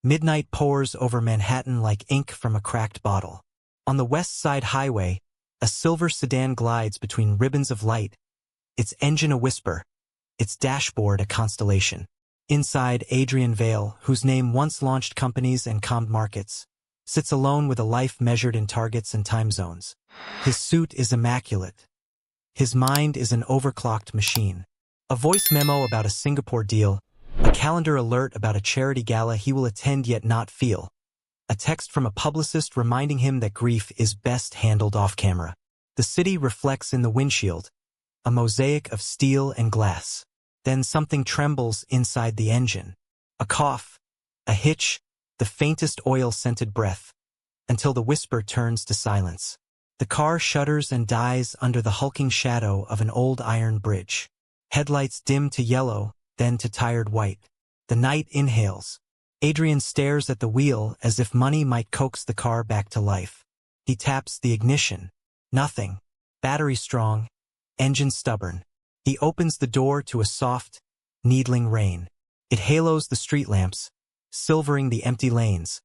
Midnight pours over Manhattan like ink from a cracked bottle. On the West Side Highway, a silver sedan glides between ribbons of light, its engine a whisper, its dashboard a constellation. Inside, Adrian Vale, whose name once launched companies and calmed markets, sits alone with a life measured in targets and time zones. His suit is immaculate. His mind is an overclocked machine. A voice memo about a Singapore deal, a calendar alert about a charity gala he will attend yet not feel, a text from a publicist reminding him that grief is best handled off camera. The city reflects in the windshield, a mosaic of steel and glass. Then something trembles inside the engine. A cough, a hitch, the faintest oil-scented breath, until the whisper turns to silence. The car shudders and dies under the hulking shadow of an old iron bridge. Headlights dim to yellow, then to tired white. The night inhales. Adrian stares at the wheel as if money might coax the car back to life. He taps the ignition. Nothing. Battery strong, engine stubborn. He opens the door to a soft, needling rain. It halos the street lamps, silvering the empty lanes,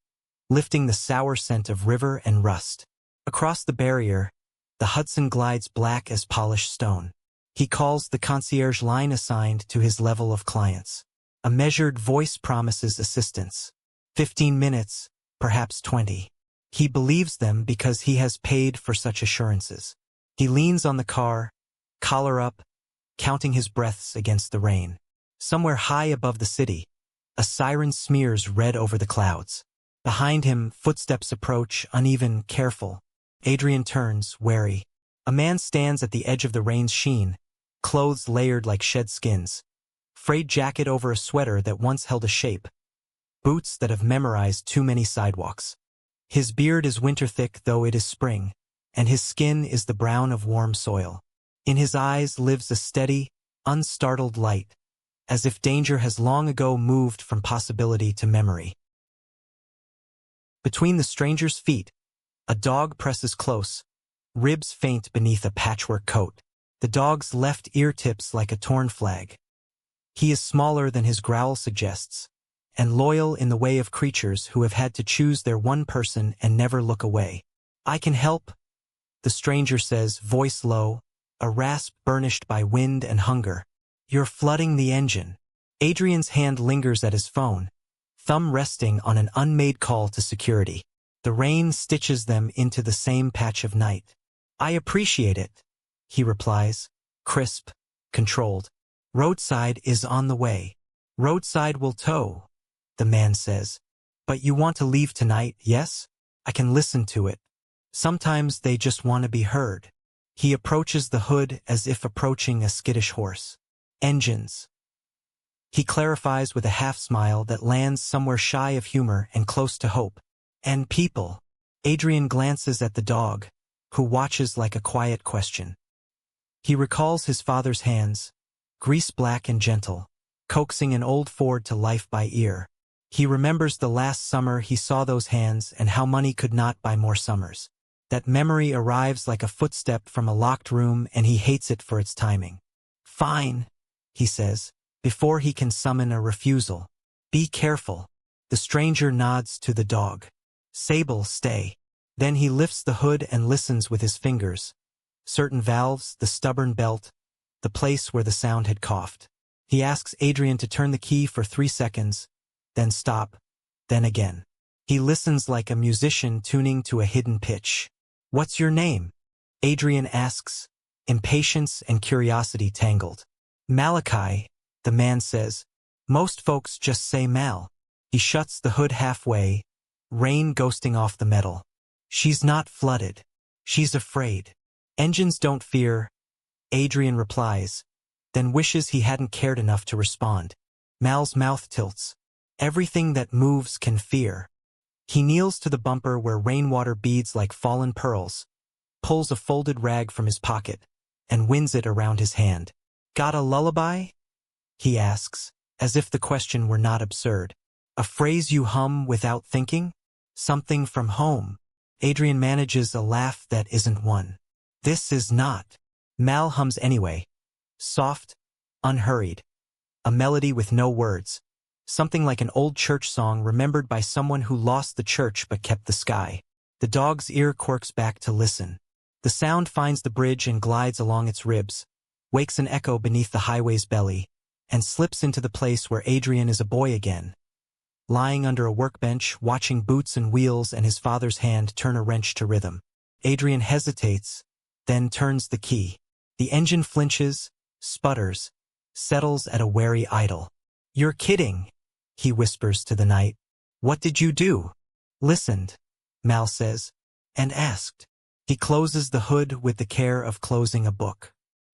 lifting the sour scent of river and rust. Across the barrier, the Hudson glides black as polished stone. He calls the concierge line assigned to his level of clients. A measured voice promises assistance. 15 minutes, perhaps 20. He believes them because he has paid for such assurances. He leans on the car, collar up, counting his breaths against the rain. Somewhere high above the city, a siren smears red over the clouds. Behind him, footsteps approach, uneven, careful. Adrian turns, wary. A man stands at the edge of the rain's sheen, clothes layered like shed skins. Frayed jacket over a sweater that once held a shape. Boots that have memorized too many sidewalks. His beard is winter-thick though it is spring, and his skin is the brown of warm soil. In his eyes lives a steady, unstartled light, as if danger has long ago moved from possibility to memory. Between the stranger's feet, a dog presses close, ribs faint beneath a patchwork coat. The dog's left ear tips like a torn flag. He is smaller than his growl suggests, and loyal in the way of creatures who have had to choose their one person and never look away. "I can help," the stranger says, voice low, a rasp burnished by wind and hunger. "You're flooding the engine." Adrian's hand lingers at his phone, thumb resting on an unmade call to security. The rain stitches them into the same patch of night. "I appreciate it," he replies, crisp, controlled. "Roadside is on the way." "Roadside will tow," the man says. "But you want to leave tonight, yes? I can listen to it. Sometimes they just want to be heard." He approaches the hood as if approaching a skittish horse. "Engines." He clarifies with a half-smile that lands somewhere shy of humor and close to hope. "And people." Adrian glances at the dog, who watches like a quiet question. He recalls his father's hands, grease-black and gentle, coaxing an old Ford to life by ear. He remembers the last summer he saw those hands and how money could not buy more summers. That memory arrives like a footstep from a locked room and he hates it for its timing. "Fine," he says, before he can summon a refusal. "Be careful." The stranger nods to the dog. "Sable, stay." Then he lifts the hood and listens with his fingers. Certain valves, the stubborn belt, the place where the sound had coughed. He asks Adrian to turn the key for 3 seconds, then stop, then again. He listens like a musician tuning to a hidden pitch. "What's your name?" Adrian asks, impatience and curiosity tangled. "Malachi," the man says. "Most folks just say Mal." He shuts the hood halfway, rain ghosting off the metal. "She's not flooded. She's afraid." "Engines don't fear," Adrian replies, then wishes he hadn't cared enough to respond. Mal's mouth tilts. "Everything that moves can fear." He kneels to the bumper where rainwater beads like fallen pearls, pulls a folded rag from his pocket, and winds it around his hand. "Got a lullaby?" he asks, as if the question were not absurd. "A phrase you hum without thinking? Something from home?" Adrian manages a laugh that isn't one. "This is not." Mal hums anyway. Soft, unhurried. A melody with no words. something like an old church song remembered by someone who lost the church but kept the sky. The dog's ear quirks back to listen. The sound finds the bridge and glides along its ribs, wakes an echo beneath the highway's belly, and slips into the place where Adrian is a boy again. Lying under a workbench, watching boots and wheels and his father's hand turn a wrench to rhythm. Adrian hesitates, then turns the key. The engine flinches, sputters, settles at a wary idle. "You're kidding," he whispers to the night. "What did you do?" "Listened," Mal says, "and asked." He closes the hood with the care of closing a book.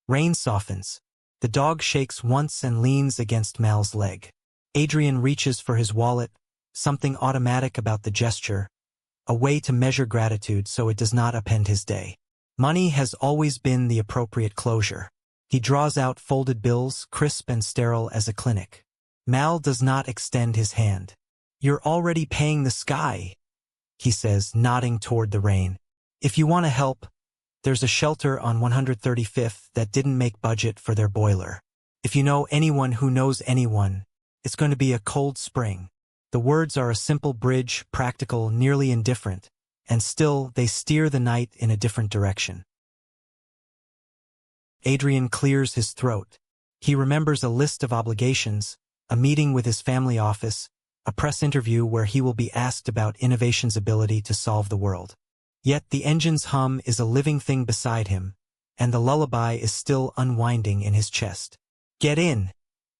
Rain softens. The dog shakes once and leans against Mal's leg. Adrian reaches for his wallet, something automatic about the gesture, a way to measure gratitude so it does not upend his day. Money has always been the appropriate closure. He draws out folded bills, crisp and sterile as a clinic. Mal does not extend his hand. "You're already paying the sky," he says, nodding toward the rain. "If you want to help, there's a shelter on 135th that didn't make budget for their boiler. If you know anyone who knows anyone, it's going to be a cold spring." The words are a simple bridge, practical, nearly indifferent, and still they steer the night in a different direction. Adrian clears his throat. He remembers a list of obligations, a meeting with his family office, a press interview where he will be asked about innovation's ability to solve the world. Yet the engine's hum is a living thing beside him, and the lullaby is still unwinding in his chest. "Get in,"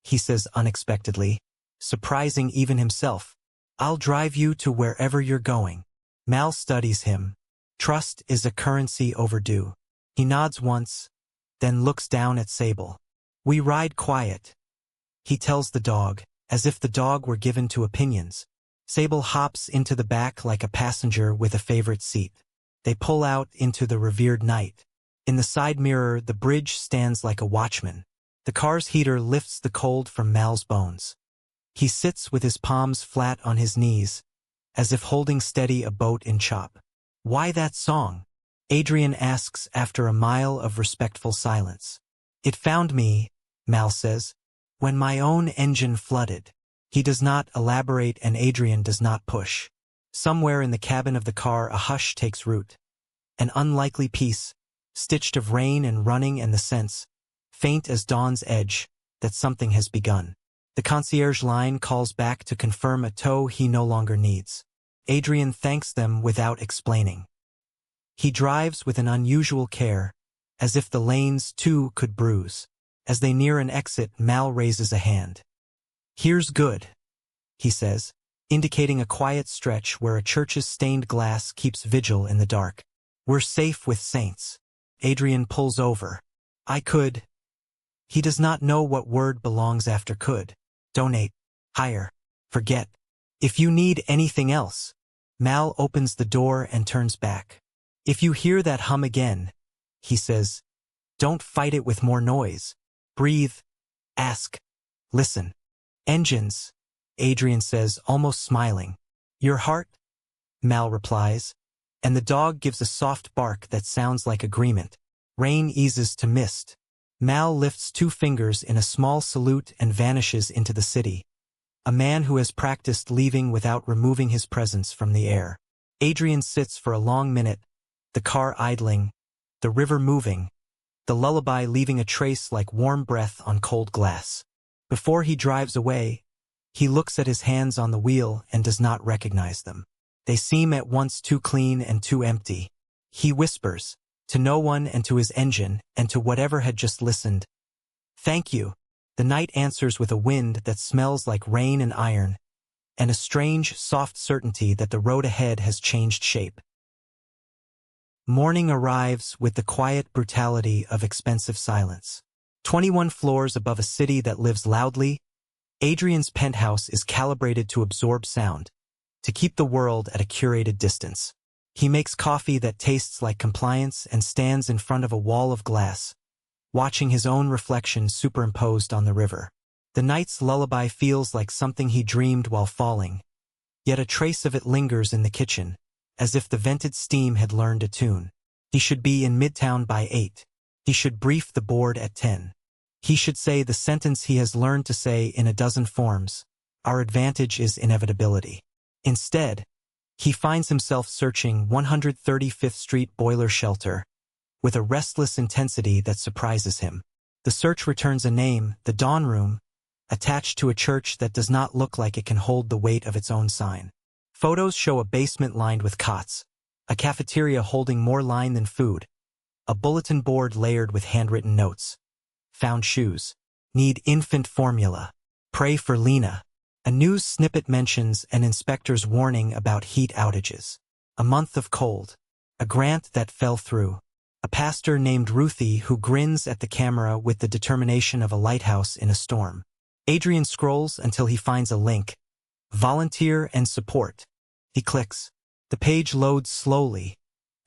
he says unexpectedly, surprising even himself. "I'll drive you to wherever you're going." Mal studies him. Trust is a currency overdue. He nods once, then looks down at Sable. "We ride quiet," he tells the dog, as if the dog were given to opinions. Sable hops into the back like a passenger with a favorite seat. They pull out into the revered night. In the side mirror, the bridge stands like a watchman. The car's heater lifts the cold from Mal's bones. He sits with his palms flat on his knees, as if holding steady a boat in chop. "Why that song?" Adrian asks after a mile of respectful silence. "It found me," Mal says, "when my own engine flooded." He does not elaborate and Adrian does not push. Somewhere in the cabin of the car a hush takes root. An unlikely peace, stitched of rain and running and the sense, faint as dawn's edge, that something has begun. The concierge line calls back to confirm a tow he no longer needs. Adrian thanks them without explaining. He drives with an unusual care, as if the lanes too could bruise. As they near an exit, Mal raises a hand. "Here's good," he says, indicating a quiet stretch where a church's stained glass keeps vigil in the dark. "We're safe with saints." Adrian pulls over. "I could." He does not know what word belongs after could. "Donate. Hire. Forget. If you need anything else." Mal opens the door and turns back. "If you hear that hum again," he says, "don't fight it with more noise. Breathe. Ask. Listen." "Engines," Adrian says, almost smiling. "Your heart?" Mal replies, and the dog gives a soft bark that sounds like agreement. Rain eases to mist. Mal lifts 2 fingers in a small salute and vanishes into the city. A man who has practiced leaving without removing his presence from the air. Adrian sits for a long minute, the car idling, the river moving, the lullaby leaving a trace like warm breath on cold glass. Before he drives away, he looks at his hands on the wheel and does not recognize them. They seem at once too clean and too empty. He whispers, to no one and to his engine and to whatever had just listened, "Thank you." The night answers with a wind that smells like rain and iron, and a strange, soft certainty that the road ahead has changed shape. Morning arrives with the quiet brutality of expensive silence. 21 floors above a city that lives loudly, Adrian's penthouse is calibrated to absorb sound, to keep the world at a curated distance. He makes coffee that tastes like compliance and stands in front of a wall of glass, watching his own reflection superimposed on the river. The night's lullaby feels like something he dreamed while falling, yet a trace of it lingers in the kitchen, as if the vented steam had learned a tune. He should be in Midtown by 8. He should brief the board at 10. He should say the sentence he has learned to say in a dozen forms, our advantage is inevitability. Instead, he finds himself searching 135th Street boiler shelter with a restless intensity that surprises him. The search returns a name, the Dawn Room, attached to a church that does not look like it can hold the weight of its own sign. Photos show a basement lined with cots, a cafeteria holding more line than food, a bulletin board layered with handwritten notes. Found shoes. Need infant formula. Pray for Lena. A news snippet mentions an inspector's warning about heat outages. A month of cold. A grant that fell through. A pastor named Ruthie who grins at the camera with the determination of a lighthouse in a storm. Adrian scrolls until he finds a link. Volunteer and support. He clicks. The page loads slowly,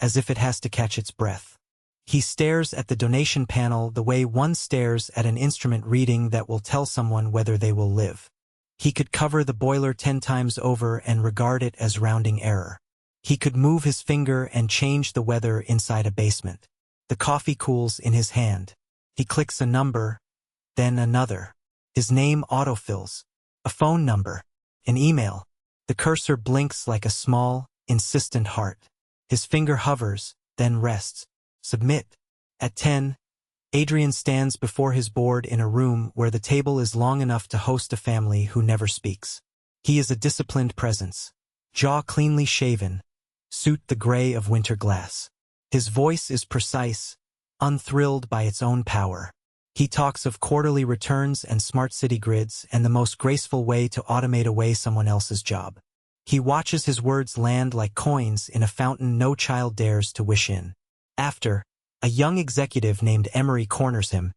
as if it has to catch its breath. He stares at the donation panel the way one stares at an instrument reading that will tell someone whether they will live. He could cover the boiler 10 times over and regard it as rounding error. He could move his finger and change the weather inside a basement. The coffee cools in his hand. He clicks a number, then another. His name autofills. A phone number. An email. The cursor blinks like a small, insistent heart. His finger hovers, then rests. Submit. At 10, Adrian stands before his board in a room where the table is long enough to host a family who never speaks. He is a disciplined presence. Jaw cleanly shaven. Suit the gray of winter glass. His voice is precise, unthrilled by its own power. He talks of quarterly returns and smart city grids and the most graceful way to automate away someone else's job. He watches his words land like coins in a fountain no child dares to wish in. After, a young executive named Emery corners him,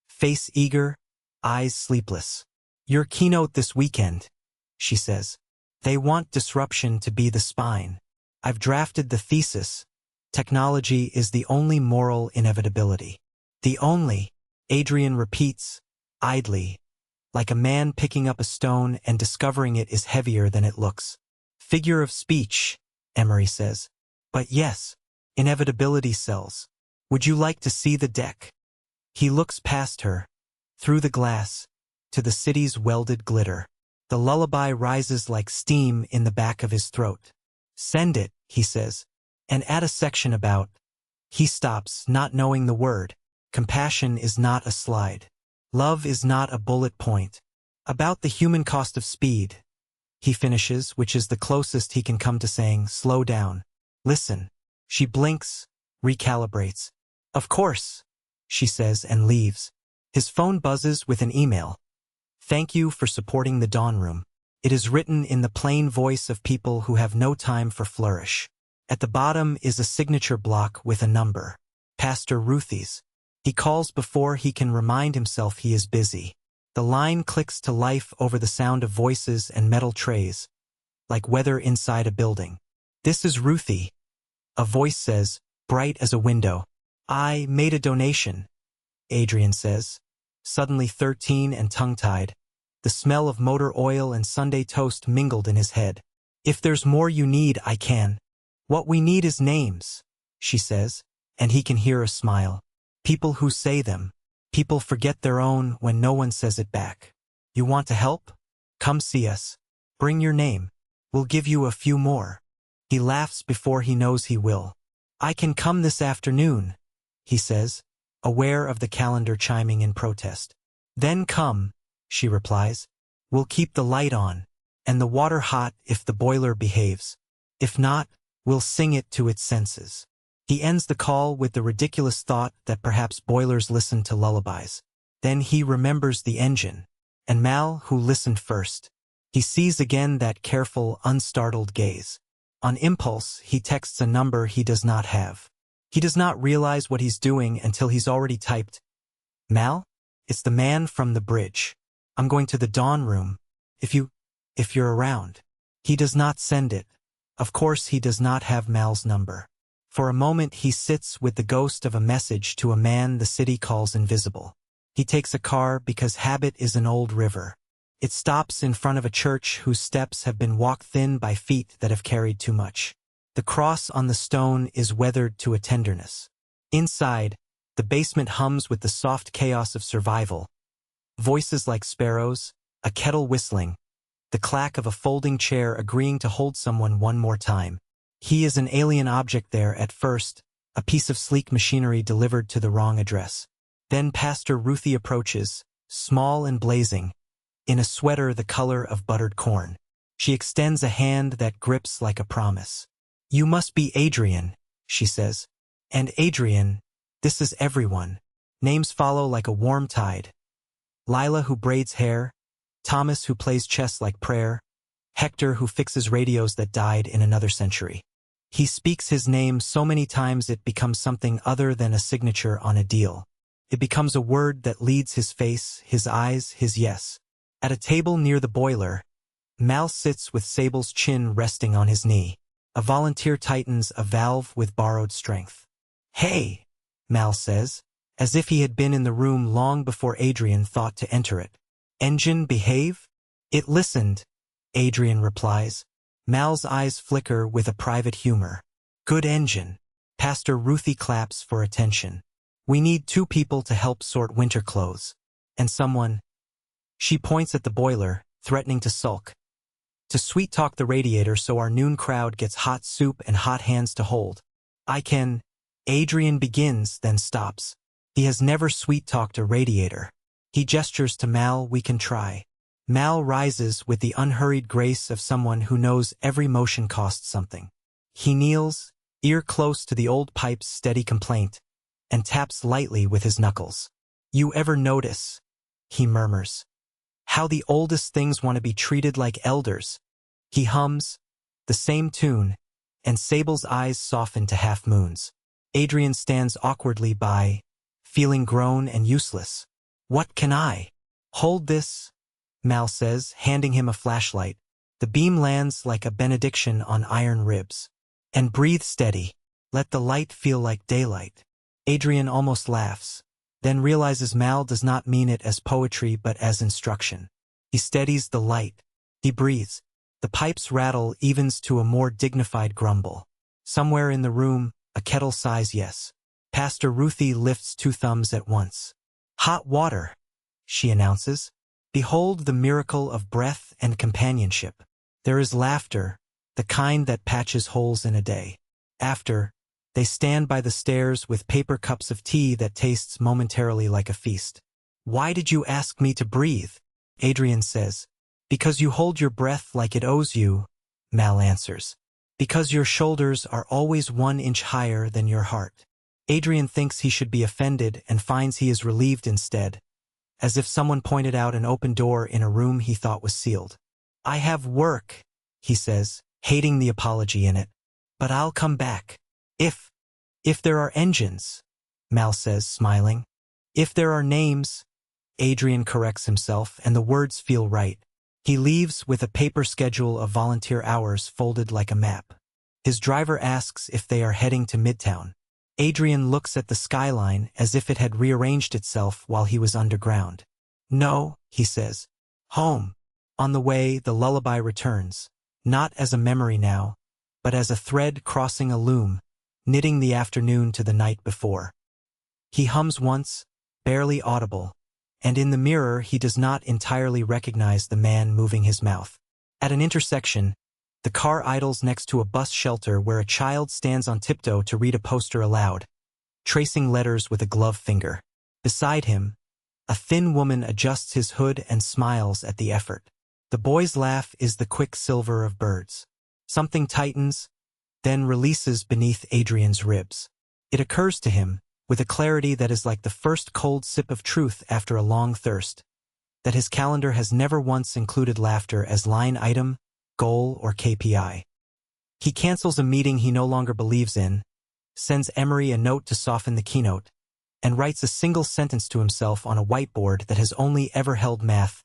face eager, eyes sleepless. Your keynote this weekend, she says. They want disruption to be the spine. I've drafted the thesis. Technology is the only moral inevitability. The only, Adrian repeats, idly, like a man picking up a stone and discovering it is heavier than it looks. Figure of speech, Emery says. But yes, inevitability sells. Would you like to see the deck? He looks past her, through the glass, to the city's welded glitter. The lullaby rises like steam in the back of his throat. Send it, he says, and add a section about. He stops, not knowing the word. Compassion is not a slide. Love is not a bullet point. About the human cost of speed. He finishes, which is the closest he can come to saying, slow down. Listen. She blinks, recalibrates. Of course, she says and leaves. His phone buzzes with an email. Thank you for supporting the Dawn Room. It is written in the plain voice of people who have no time for flourish. At the bottom is a signature block with a number. Pastor Ruthie's. He calls before he can remind himself he is busy. The line clicks to life over the sound of voices and metal trays, like weather inside a building. This is Ruthie. A voice says, bright as a window. I made a donation, Adrian says, suddenly 13 and tongue-tied. The smell of motor oil and Sunday toast mingled in his head. If there's more you need, I can. What we need is names, she says, and he can hear a smile. People who say them. People forget their own when no one says it back. You want to help? Come see us. Bring your name. We'll give you a few more. He laughs before he knows he will. I can come this afternoon, he says, aware of the calendar chiming in protest. Then come, she replies. We'll keep the light on, and the water hot if the boiler behaves. If not, we'll sing it to its senses. He ends the call with the ridiculous thought that perhaps boilers listen to lullabies. Then he remembers the engine, and Mal, who listened first. He sees again that careful, unstartled gaze. On impulse, he texts a number he does not have. He does not realize what he's doing until he's already typed, Mal? It's the man from the bridge. I'm going to the Dawn Room. If you're around. He does not send it. Of course he does not have Mal's number. For a moment he sits with the ghost of a message to a man the city calls invisible. He takes a car because habit is an old river. It stops in front of a church whose steps have been walked thin by feet that have carried too much. The cross on the stone is weathered to a tenderness. Inside, the basement hums with the soft chaos of survival. Voices like sparrows, a kettle whistling, the clack of a folding chair agreeing to hold someone one more time. He is an alien object there at first, a piece of sleek machinery delivered to the wrong address. Then Pastor Ruthie approaches, small and blazing, in a sweater the color of buttered corn. She extends a hand that grips like a promise. "You must be Adrian," she says. "And Adrian, this is everyone." Names follow like a warm tide. Lila, who braids hair, Thomas, who plays chess like prayer, Hector, who fixes radios that died in another century. He speaks his name so many times it becomes something other than a signature on a deal. It becomes a word that leads his face, his eyes, his yes. At a table near the boiler, Mal sits with Sable's chin resting on his knee. A volunteer tightens a valve with borrowed strength. "Hey," Mal says, as if he had been in the room long before Adrian thought to enter it. "Engine behave?" "It listened," Adrian replies. Mal's eyes flicker with a private humor. "Good engine." Pastor Ruthie claps for attention. "We need 2 people to help sort winter clothes. And someone—" She points at the boiler, threatening to sulk. "To sweet-talk the radiator so our noon crowd gets hot soup and hot hands to hold. I can—" Adrian begins, then stops. He has never sweet-talked a radiator. He gestures to Mal. "We can try." Mal rises with the unhurried grace of someone who knows every motion costs something. He kneels, ear close to the old pipe's steady complaint, and taps lightly with his knuckles. "You ever notice," he murmurs, "how the oldest things want to be treated like elders?" He hums, the same tune, and Sable's eyes soften to half-moons. Adrian stands awkwardly by, feeling grown and useless. "What can I?" "Hold this," Mal says, handing him a flashlight. The beam lands like a benediction on iron ribs. "And breathe steady. Let the light feel like daylight." Adrian almost laughs, then realizes Mal does not mean it as poetry but as instruction. He steadies the light. He breathes. The pipe's rattle evens to a more dignified grumble. Somewhere in the room, a kettle sighs yes. Pastor Ruthie lifts 2 thumbs at once. "Hot water," she announces. "Behold the miracle of breath and companionship." There is laughter, the kind that patches holes in a day. After, they stand by the stairs with paper cups of tea that tastes momentarily like a feast. "Why did you ask me to breathe?" Adrian says. "Because you hold your breath like it owes you," Mal answers. "Because your shoulders are always 1 inch higher than your heart." Adrian thinks he should be offended and finds he is relieved instead, as if someone pointed out an open door in a room he thought was sealed. "I have work," he says, hating the apology in it. "But I'll come back. If there are engines," Mal says, smiling. "If there are names," Adrian corrects himself, and the words feel right. He leaves with a paper schedule of volunteer hours folded like a map. His driver asks if they are heading to Midtown. Adrian looks at the skyline as if it had rearranged itself while he was underground. "No," he says. "Home." On the way, the lullaby returns, not as a memory now, but as a thread crossing a loom, knitting the afternoon to the night before. He hums once, barely audible, and in the mirror he does not entirely recognize the man moving his mouth. At an intersection, the car idles next to a bus shelter where a child stands on tiptoe to read a poster aloud, tracing letters with a gloved finger. Beside him, a thin woman adjusts his hood and smiles at the effort. The boy's laugh is the quick silver of birds. Something tightens, then releases beneath Adrian's ribs. It occurs to him, with a clarity that is like the first cold sip of truth after a long thirst, that his calendar has never once included laughter as line item, goal, or KPI. He cancels a meeting he no longer believes in, sends Emery a note to soften the keynote, and writes a single sentence to himself on a whiteboard that has only ever held math.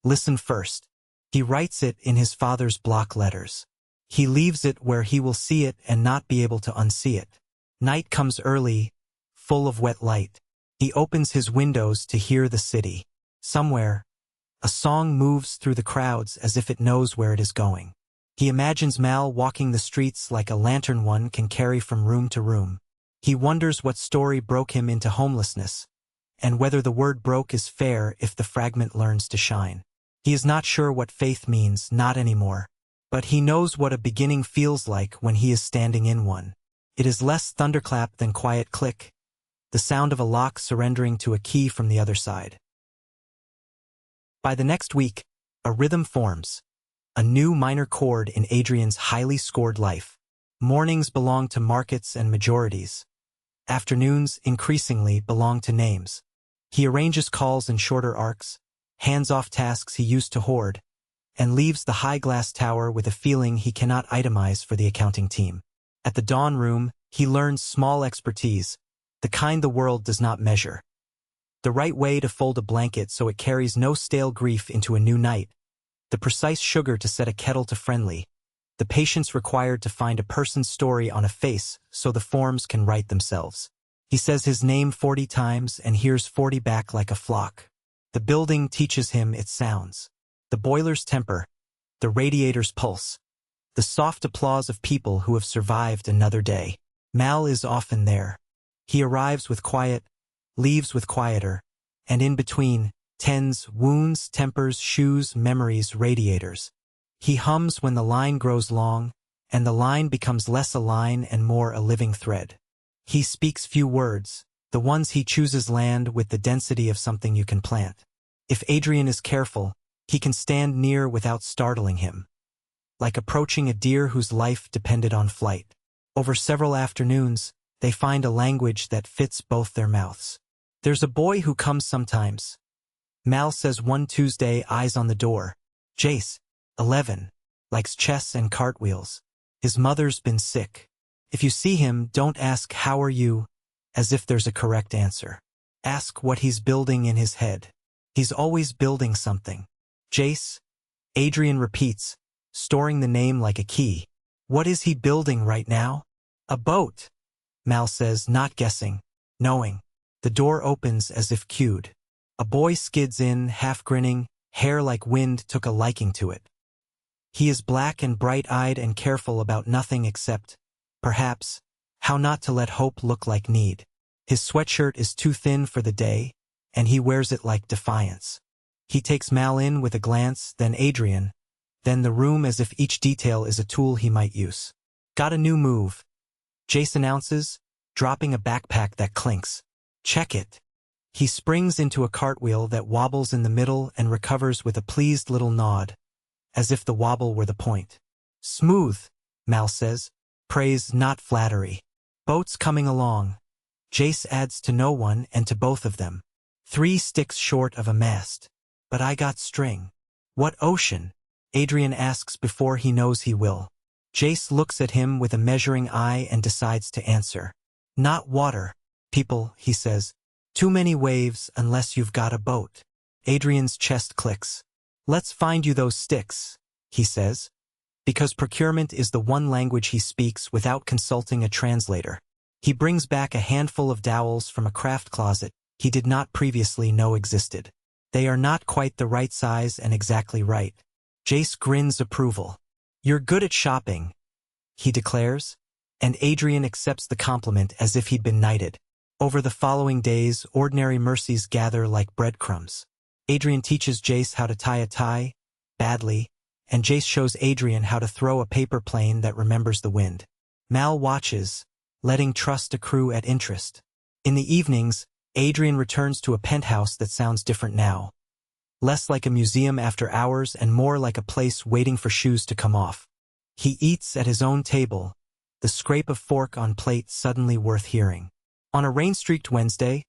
Listen first. He writes it in his father's block letters. He leaves it where he will see it and not be able to unsee it. Night comes early, full of wet light. He opens his windows to hear the city. Somewhere, a song moves through the crowds as if it knows where it is going. He imagines Mal walking the streets like a lantern one can carry from room to room. He wonders what story broke him into homelessness, and whether the word broke is fair if the fragment learns to shine. He is not sure what faith means, not anymore. But he knows what a beginning feels like when he is standing in one. It is less thunderclap than quiet click, the sound of a lock surrendering to a key from the other side. By the next week, a rhythm forms, a new minor chord in Adrian's highly scored life. Mornings belong to markets and majorities. Afternoons, increasingly, belong to names. He arranges calls in shorter arcs, hands off tasks he used to hoard, and leaves the high glass tower with a feeling he cannot itemize for the accounting team. At the dawn room, he learns small expertise, the kind the world does not measure. The right way to fold a blanket so it carries no stale grief into a new night, the precise sugar to set a kettle to friendly, the patience required to find a person's story on a face so the forms can write themselves. He says his name 40 times and hears 40 back like a flock. The building teaches him its sounds. The boiler's temper, the radiator's pulse, the soft applause of people who have survived another day. Mal is often there. He arrives with quiet, leaves with quieter, and in between, tends, wounds, tempers, shoes, memories, radiators. He hums when the line grows long, and the line becomes less a line and more a living thread. He speaks few words, the ones he chooses land with the density of something you can plant. If Adrian is careful, he can stand near without startling him, like approaching a deer whose life depended on flight. Over several afternoons, they find a language that fits both their mouths. There's a boy who comes sometimes. Mal says one Tuesday, eyes on the door. Jace, 11, likes chess and cartwheels. His mother's been sick. If you see him, don't ask how are you, as if there's a correct answer. Ask what he's building in his head. He's always building something. Jace, Adrian repeats, storing the name like a key. What is he building right now? A boat, Mal says, not guessing, knowing. The door opens as if cued. A boy skids in, half grinning, hair like wind took a liking to it. He is black and bright-eyed and careful about nothing except, perhaps, how not to let hope look like need. His sweatshirt is too thin for the day, and he wears it like defiance. He takes Mal in with a glance, then Adrian, then the room as if each detail is a tool he might use. Got a new move, Jace announces, dropping a backpack that clinks. Check it. He springs into a cartwheel that wobbles in the middle and recovers with a pleased little nod, as if the wobble were the point. Smooth, Mal says, praise not flattery. Boat's coming along. Jace adds to no one and to both of them. 3 sticks short of a mast. But I got string. What ocean? Adrian asks before he knows he will. Jace looks at him with a measuring eye and decides to answer. Not water, people, he says. Too many waves unless you've got a boat. Adrian's chest clicks. Let's find you those sticks, he says. Because procurement is the one language he speaks without consulting a translator. He brings back a handful of dowels from a craft closet he did not previously know existed. They are not quite the right size and exactly right. Jace grins approval. You're good at shopping, he declares, and Adrian accepts the compliment as if he'd been knighted. Over the following days, ordinary mercies gather like breadcrumbs. Adrian teaches Jace how to tie a tie, badly, and Jace shows Adrian how to throw a paper plane that remembers the wind. Mal watches, letting trust accrue at interest. In the evenings, Adrian returns to a penthouse that sounds different now. Less like a museum after hours and more like a place waiting for shoes to come off. He eats at his own table, the scrape of fork on plate suddenly worth hearing. On a rain-streaked Wednesday,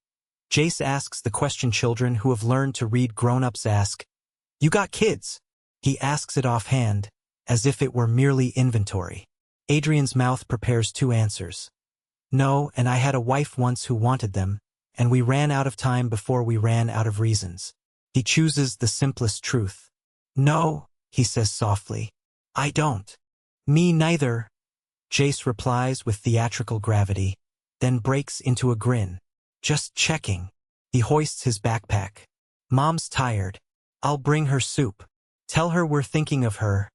Jace asks the question children who have learned to read grown-ups ask, You got kids? He asks it offhand, as if it were merely inventory. Adrian's mouth prepares 2 answers. No, and I had a wife once who wanted them, and we ran out of time before we ran out of reasons. He chooses the simplest truth. No, he says softly. I don't. Me neither, Jace replies with theatrical gravity, then breaks into a grin. Just checking. He hoists his backpack. Mom's tired. I'll bring her soup. Tell her we're thinking of her.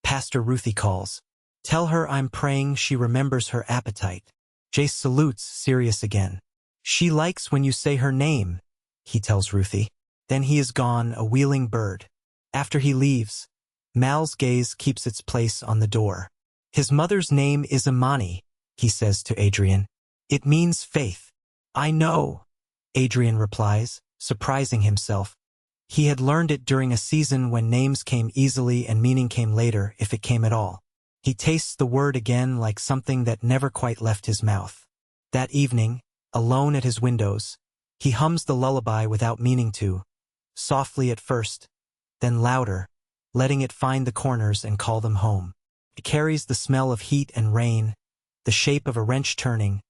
Pastor Ruthie calls. Tell her I'm praying she remembers her appetite. Jace salutes, serious again. She likes when you say her name, he tells Ruthie. Then he is gone, a wheeling bird. After he leaves, Mal's gaze keeps its place on the door. His mother's name is Imani, he says to Adrian. It means faith. I know, Adrian replies, surprising himself. He had learned it during a season when names came easily and meaning came later, if it came at all. He tastes the word again like something that never quite left his mouth. That evening, alone at his windows, he hums the lullaby without meaning to, softly at first, then louder, letting it find the corners and call them home. It carries the smell of heat and rain, the shape of a wrench turning,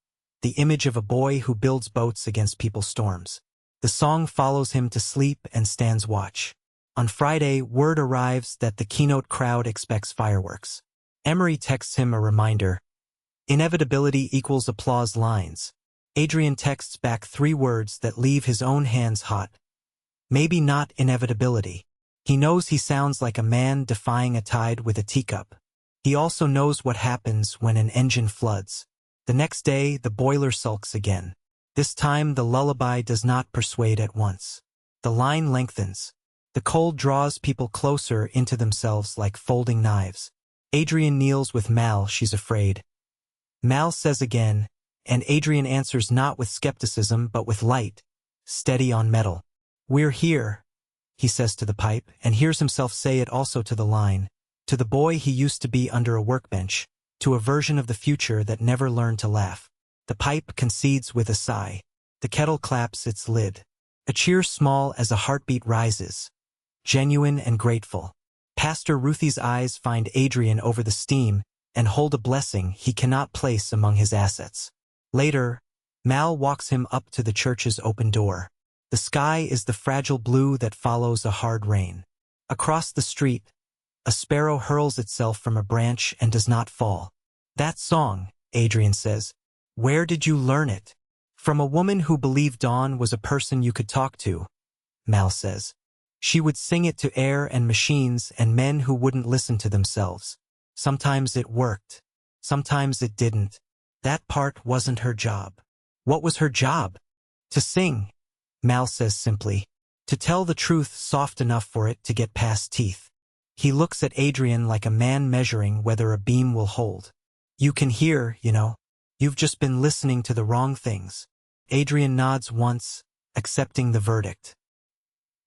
the image of a boy who builds boats against people's storms. The song follows him to sleep and stands watch. On Friday, word arrives that the keynote crowd expects fireworks. Emery texts him a reminder. Inevitability equals applause lines. Adrian texts back 3 words that leave his own hands hot. Maybe not inevitability. He knows he sounds like a man defying a tide with a teacup. He also knows what happens when an engine floods. The next day, the boiler sulks again. This time, the lullaby does not persuade at once. The line lengthens. The cold draws people closer into themselves like folding knives. Adrian kneels with Mal, she's afraid. Mal says again, and Adrian answers not with skepticism but with light, steady on metal. We're here, he says to the pipe, and hears himself say it also to the line, to the boy he used to be under a workbench, to a version of the future that never learned to laugh. The pipe concedes with a sigh. The kettle claps its lid. A cheer small as a heartbeat rises, genuine and grateful. Pastor Ruthie's eyes find Adrian over the steam and hold a blessing he cannot place among his assets. Later, Mal walks him up to the church's open door. The sky is the fragile blue that follows a hard rain. Across the street, a sparrow hurls itself from a branch and does not fall. That song, Adrian says. Where did you learn it? From a woman who believed Dawn was a person you could talk to, Mal says. She would sing it to air and machines and men who wouldn't listen to themselves. Sometimes it worked. Sometimes it didn't. That part wasn't her job. What was her job? To sing, Mal says simply. To tell the truth soft enough for it to get past teeth. He looks at Adrian like a man measuring whether a beam will hold. You can hear, you know. You've just been listening to the wrong things. Adrian nods once, accepting the verdict.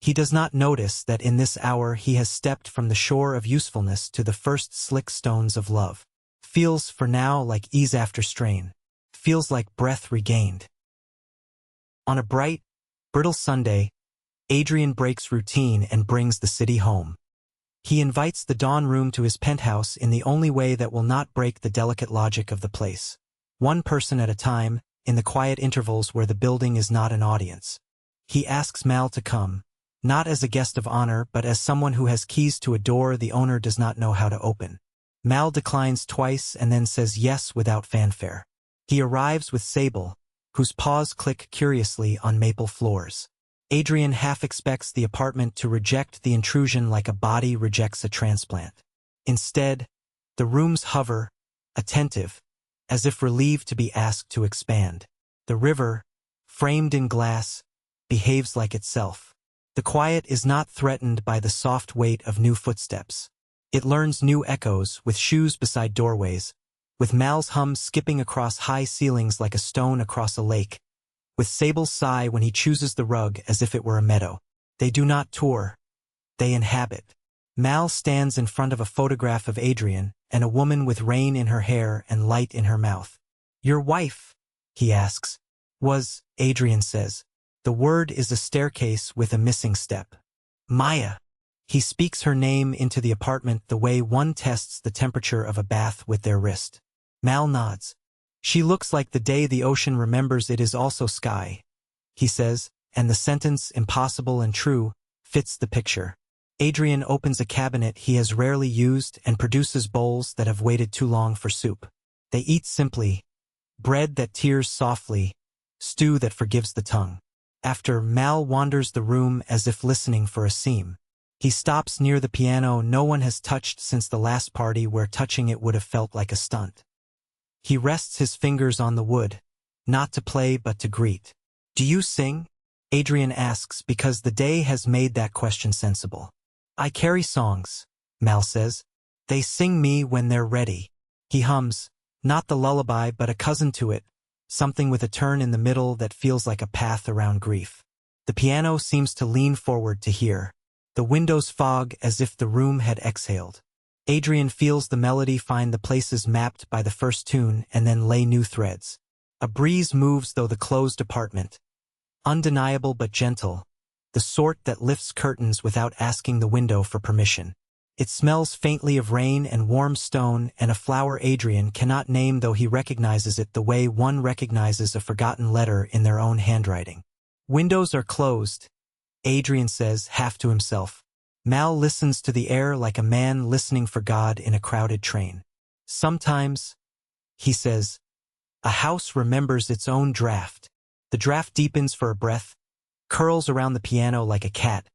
He does not notice that in this hour he has stepped from the shore of usefulness to the first slick stones of love. Feels for now like ease after strain. Feels like breath regained. On a bright, brittle Sunday, Adrian breaks routine and brings the city home. He invites the Dawn Room to his penthouse in the only way that will not break the delicate logic of the place. One person at a time, in the quiet intervals where the building is not an audience. He asks Mal to come, not as a guest of honor but as someone who has keys to a door the owner does not know how to open. Mal declines twice and then says yes without fanfare. He arrives with Sable, whose paws click curiously on maple floors. Adrian half expects the apartment to reject the intrusion like a body rejects a transplant. Instead, the rooms hover, attentive, as if relieved to be asked to expand. The river, framed in glass, behaves like itself. The quiet is not threatened by the soft weight of new footsteps. It learns new echoes with shoes beside doorways, with Mal's hum skipping across high ceilings like a stone across a lake, with Sable's sigh when he chooses the rug as if it were a meadow. They do not tour. They inhabit. Mal stands in front of a photograph of Adrian and a woman with rain in her hair and light in her mouth. Your wife, he asks. Was, Adrian says. The word is a staircase with a missing step. Maya. He speaks her name into the apartment the way one tests the temperature of a bath with their wrist. Mal nods. She looks like the day the ocean remembers it is also sky, he says, and the sentence, impossible and true, fits the picture. Adrian opens a cabinet he has rarely used and produces bowls that have waited too long for soup. They eat simply, bread that tears softly, stew that forgives the tongue. After, Mal wanders the room as if listening for a seam. He stops near the piano no one has touched since the last party where touching it would have felt like a stunt. He rests his fingers on the wood, not to play but to greet. Do you sing? Adrian asks because the day has made that question sensible. I carry songs, Mal says. They sing me when they're ready. He hums, not the lullaby but a cousin to it, something with a turn in the middle that feels like a path around grief. The piano seems to lean forward to hear. The windows fog as if the room had exhaled. Adrian feels the melody find the places mapped by the first tune and then lay new threads. A breeze moves through the closed apartment. Undeniable but gentle, the sort that lifts curtains without asking the window for permission. It smells faintly of rain and warm stone and a flower Adrian cannot name, though he recognizes it the way one recognizes a forgotten letter in their own handwriting. Windows are closed, Adrian says, half to himself. Mal listens to the air like a man listening for God in a crowded train. Sometimes, he says, a house remembers its own draft. The draft deepens for a breath, curls around the piano like a cat,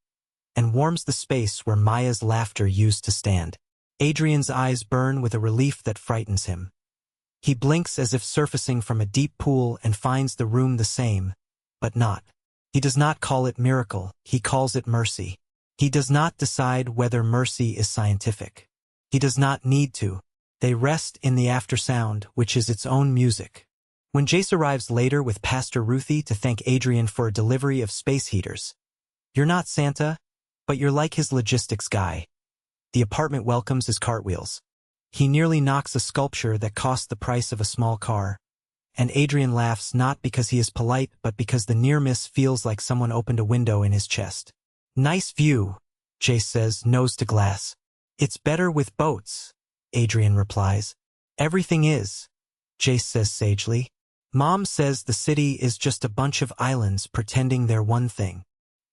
and warms the space where Maya's laughter used to stand. Adrian's eyes burn with a relief that frightens him. He blinks as if surfacing from a deep pool and finds the room the same, but not. He does not call it miracle, he calls it mercy. He does not decide whether mercy is scientific. He does not need to. They rest in the aftersound, which is its own music. When Jace arrives later with Pastor Ruthie to thank Adrian for a delivery of space heaters. You're not Santa, but you're like his logistics guy. The apartment welcomes his cartwheels. He nearly knocks a sculpture that cost the price of a small car. And Adrian laughs not because he is polite but because the near miss feels like someone opened a window in his chest. Nice view, Jace says, nose to glass. It's better with boats, Adrian replies. Everything is, Jace says sagely. Mom says the city is just a bunch of islands pretending they're one thing.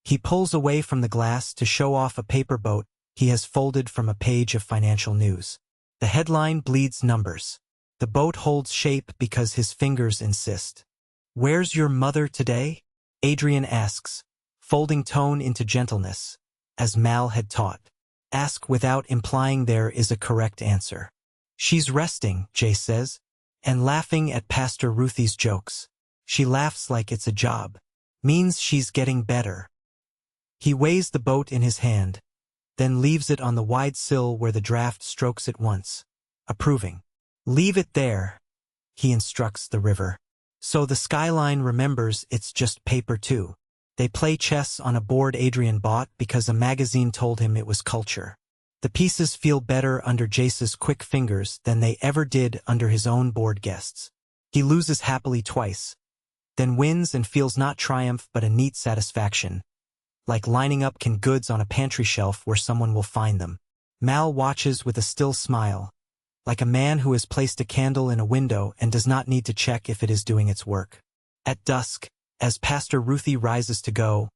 He pulls away from the glass to show off a paper boat he has folded from a page of financial news. The headline bleeds numbers. The boat holds shape because his fingers insist. Where's your mother today? Adrian asks, folding tone into gentleness, as Mal had taught. Ask without implying there is a correct answer. She's resting, Jace says, and laughing at Pastor Ruthie's jokes. She laughs like it's a job. Means she's getting better. He weighs the boat in his hand, then leaves it on the wide sill where the draft strokes it once, approving. Leave it there, he instructs the river. So the skyline remembers it's just paper too. They play chess on a board Adrian bought because a magazine told him it was culture. The pieces feel better under Jace's quick fingers than they ever did under his own board guests. He loses happily twice, then wins and feels not triumph but a neat satisfaction, like lining up canned goods on a pantry shelf where someone will find them. Mal watches with a still smile, like a man who has placed a candle in a window and does not need to check if it is doing its work. At dusk, as Pastor Ruthie rises to go,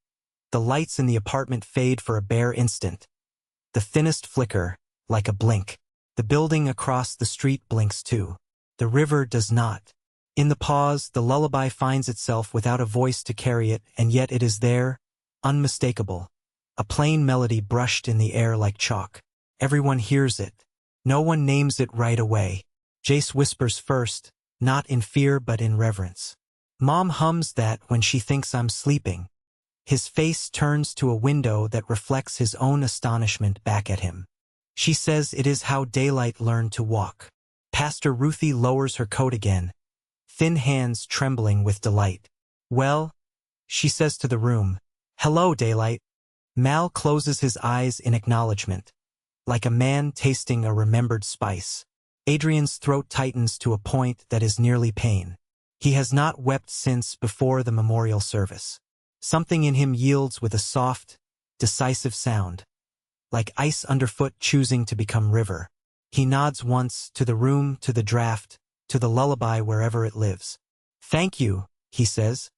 the lights in the apartment fade for a bare instant. The thinnest flicker, like a blink. The building across the street blinks too. The river does not. In the pause, the lullaby finds itself without a voice to carry it, and yet it is there, unmistakable. A plain melody brushed in the air like chalk. Everyone hears it. No one names it right away. Jace whispers first, not in fear but in reverence. Mom hums that when she thinks I'm sleeping. His face turns to a window that reflects his own astonishment back at him. She says it is how daylight learned to walk. Pastor Ruthie lowers her coat again, thin hands trembling with delight. Well, she says to the room. Hello, daylight. Mal closes his eyes in acknowledgement, like a man tasting a remembered spice. Adrian's throat tightens to a point that is nearly pain. He has not wept since before the memorial service. Something in him yields with a soft, decisive sound, like ice underfoot choosing to become river. He nods once, to the room, to the draft, to the lullaby wherever it lives. Thank you, he says,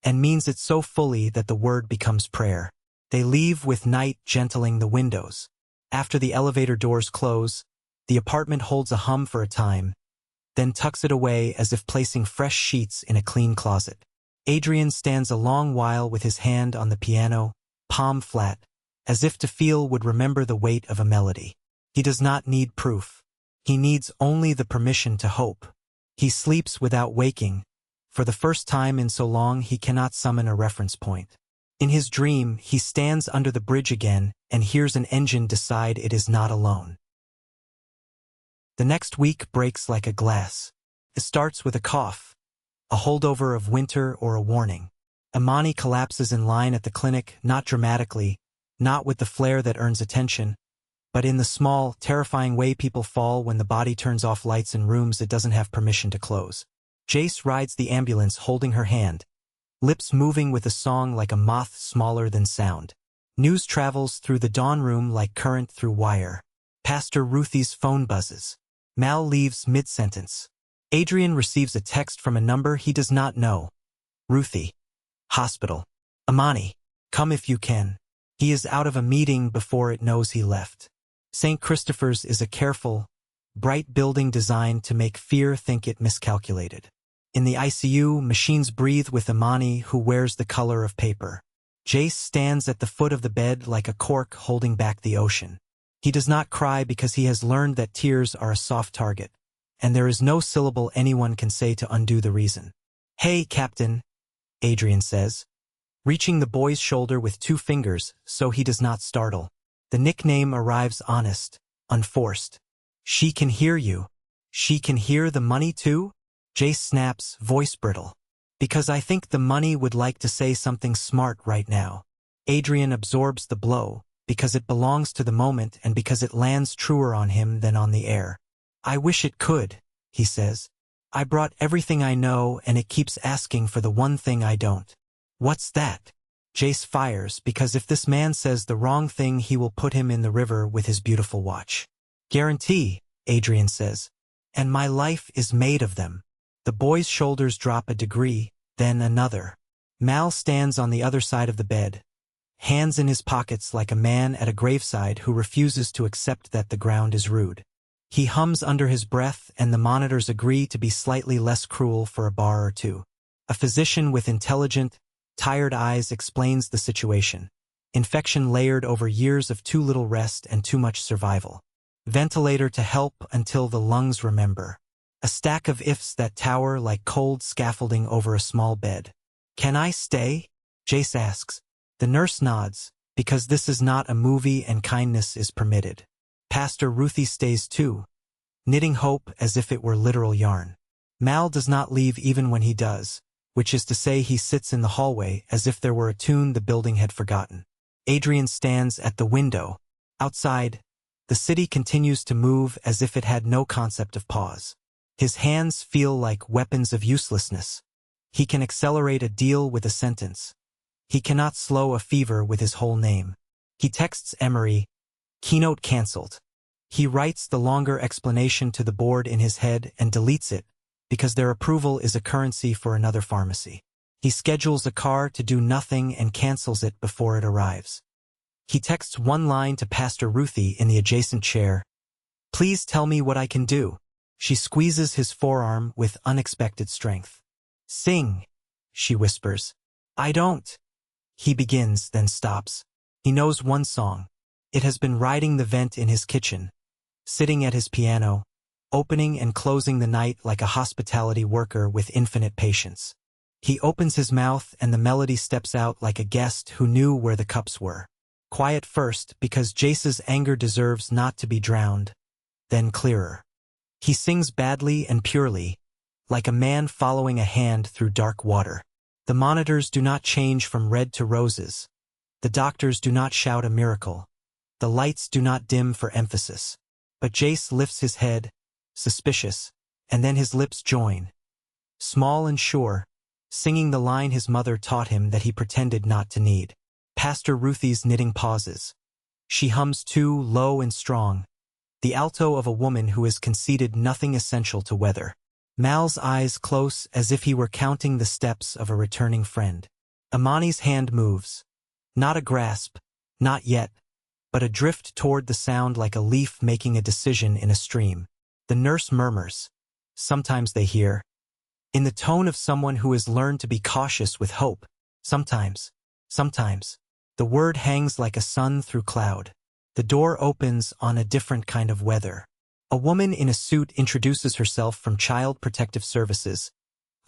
and means it so fully that the word becomes prayer. They leave with night gentling the windows. After the elevator doors close, the apartment holds a hum for a time, then tucks it away as if placing fresh sheets in a clean closet. Adrian stands a long while with his hand on the piano, palm flat, as if to feel would remember the weight of a melody. He does not need proof. He needs only the permission to hope. He sleeps without waking. For the first time in so long he cannot summon a reference point. In his dream, he stands under the bridge again and hears an engine decide it is not alone. The next week breaks like a glass. It starts with a cough, a holdover of winter or a warning. Imani collapses in line at the clinic, not dramatically, not with the flare that earns attention, but in the small, terrifying way people fall when the body turns off lights in rooms it doesn't have permission to close. Jace rides the ambulance holding her hand, lips moving with a song like a moth smaller than sound. News travels through the dawn room like current through wire. Pastor Ruthie's phone buzzes. Mal leaves mid-sentence. Adrian receives a text from a number he does not know. Ruthie. Hospital. Imani. Come if you can. He is out of a meeting before it knows he left. St. Christopher's is a careful, bright building designed to make fear think it miscalculated. In the ICU, machines breathe with Imani, who wears the color of paper. Jace stands at the foot of the bed like a cork holding back the ocean. He does not cry because he has learned that tears are a soft target, and there is no syllable anyone can say to undo the reason. "Hey, Captain," Adrian says, reaching the boy's shoulder with 2 fingers so he does not startle. The nickname arrives honest, unforced. "She can hear you. She can hear the money too?" Jace snaps, voice brittle. "Because I think the money would like to say something smart right now." Adrian absorbs the blow, because it belongs to the moment and because it lands truer on him than on the air. "I wish it could," he says. "I brought everything I know and it keeps asking for the one thing I don't." "What's that?" Jace fires, because if this man says the wrong thing he will put him in the river with his beautiful watch. "Guarantee," Adrian says. "And my life is made of them." The boy's shoulders drop a degree, then another. Mal stands on the other side of the bed, hands in his pockets like a man at a graveside who refuses to accept that the ground is rude. He hums under his breath and the monitors agree to be slightly less cruel for a bar or two. A physician with intelligent, tired eyes explains the situation. Infection layered over years of too little rest and too much survival. Ventilator to help until the lungs remember. A stack of ifs that tower like cold scaffolding over a small bed. "Can I stay?" Jace asks. The nurse nods, because this is not a movie and kindness is permitted. Pastor Ruthie stays too, knitting hope as if it were literal yarn. Mal does not leave even when he does, which is to say he sits in the hallway as if there were a tune the building had forgotten. Adrian stands at the window. Outside, the city continues to move as if it had no concept of pause. His hands feel like weapons of uselessness. He can accelerate a deal with a sentence. He cannot slow a fever with his whole name. He texts Emery, "Keynote cancelled." He writes the longer explanation to the board in his head and deletes it, because their approval is a currency for another pharmacy. He schedules a car to do nothing and cancels it before it arrives. He texts one line to Pastor Ruthie in the adjacent chair, "Please tell me what I can do." She squeezes his forearm with unexpected strength. "Sing," she whispers. "I don't." He begins, then stops. He knows one song. It has been riding the vent in his kitchen, sitting at his piano, opening and closing the night like a hospitality worker with infinite patience. He opens his mouth and the melody steps out like a guest who knew where the cups were. Quiet first, because Jace's anger deserves not to be drowned, then clearer. He sings badly and purely, like a man following a hand through dark water. The monitors do not change from red to roses. The doctors do not shout a miracle. The lights do not dim for emphasis. But Jace lifts his head, suspicious, and then his lips join. Small and sure, singing the line his mother taught him that he pretended not to need. Pastor Ruthie's knitting pauses. She hums too, low and strong, the alto of a woman who has conceded nothing essential to weather. Mal's eyes close as if he were counting the steps of a returning friend. Imani's hand moves. Not a grasp, not yet, but a drift toward the sound like a leaf making a decision in a stream. The nurse murmurs. Sometimes they hear. In the tone of someone who has learned to be cautious with hope. Sometimes. The word hangs like a sun through cloud. The door opens on a different kind of weather. A woman in a suit introduces herself from Child Protective Services.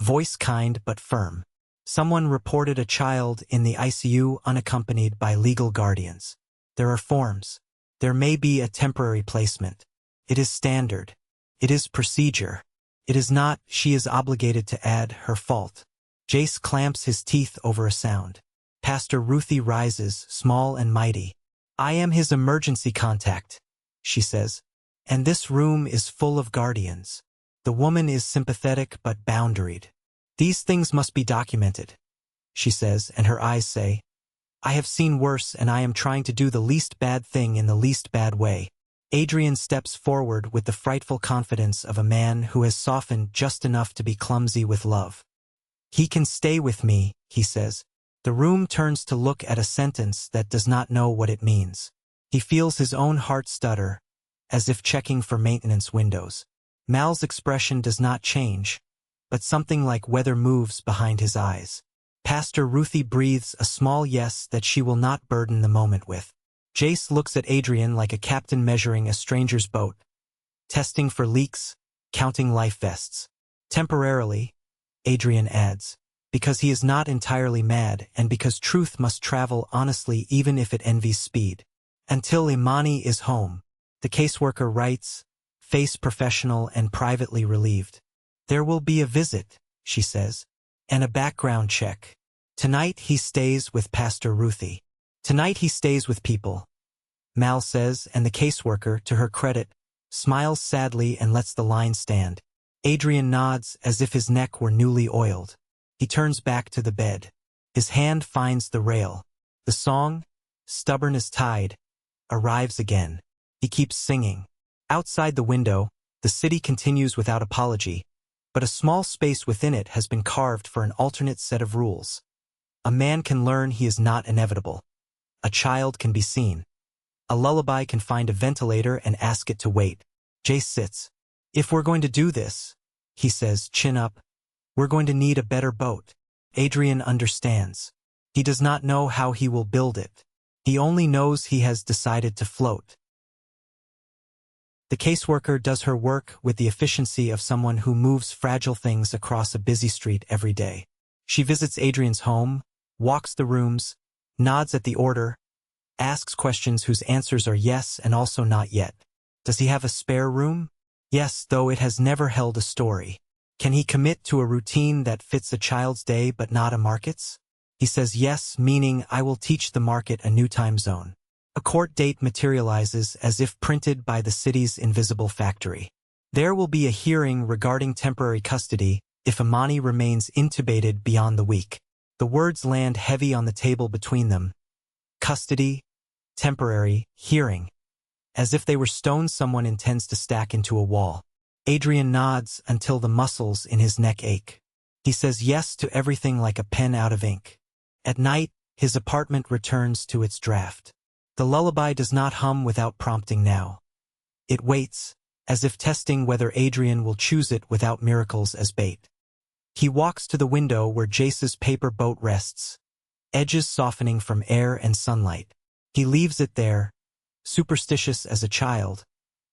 Voice kind but firm. Someone reported a child in the ICU unaccompanied by legal guardians. There are forms. There may be a temporary placement. It is standard. It is procedure. It is not, she is obligated to add, her fault. Jace clamps his teeth over a sound. Pastor Ruthie rises, small and mighty. I am his emergency contact, she says. And this room is full of guardians. The woman is sympathetic but boundaried. These things must be documented, she says, and her eyes say, I have seen worse and I am trying to do the least bad thing in the least bad way. Adrian steps forward with the frightful confidence of a man who has softened just enough to be clumsy with love. He can stay with me, he says. The room turns to look at a sentence that does not know what it means. He feels his own heart stutter, as if checking for maintenance windows. Mal's expression does not change, but something like weather moves behind his eyes. Pastor Ruthie breathes a small yes that she will not burden the moment with. Jace looks at Adrian like a captain measuring a stranger's boat, testing for leaks, counting life vests. Temporarily, Adrian adds, because he is not entirely mad and because truth must travel honestly even if it envies speed. Until Imani is home, the caseworker writes, face professional and privately relieved. There will be a visit, she says, and a background check. Tonight he stays with Pastor Ruthie. Tonight he stays with people, Mal says, and the caseworker, to her credit, smiles sadly and lets the line stand. Adrian nods as if his neck were newly oiled. He turns back to the bed. His hand finds the rail. The song, stubborn as tide, arrives again. He keeps singing. Outside the window, the city continues without apology, but a small space within it has been carved for an alternate set of rules. A man can learn he is not inevitable. A child can be seen. A lullaby can find a ventilator and ask it to wait. Jace sits. If we're going to do this, he says, chin up, we're going to need a better boat. Adrian understands. He does not know how he will build it. He only knows he has decided to float. The caseworker does her work with the efficiency of someone who moves fragile things across a busy street every day. She visits Adrian's home, walks the rooms, nods at the order, asks questions whose answers are yes and also not yet. Does he have a spare room? Yes, though it has never held a story. Can he commit to a routine that fits a child's day but not a market's? He says yes, meaning I will teach the market a new time zone. A court date materializes as if printed by the city's invisible factory. There will be a hearing regarding temporary custody if Imani remains intubated beyond the week. The words land heavy on the table between them. Custody, temporary, hearing. As if they were stones someone intends to stack into a wall. Adrian nods until the muscles in his neck ache. He says yes to everything like a pen out of ink. At night, his apartment returns to its draft. The lullaby does not hum without prompting now. It waits, as if testing whether Adrian will choose it without miracles as bait. He walks to the window where Jace's paper boat rests, edges softening from air and sunlight. He leaves it there, superstitious as a child,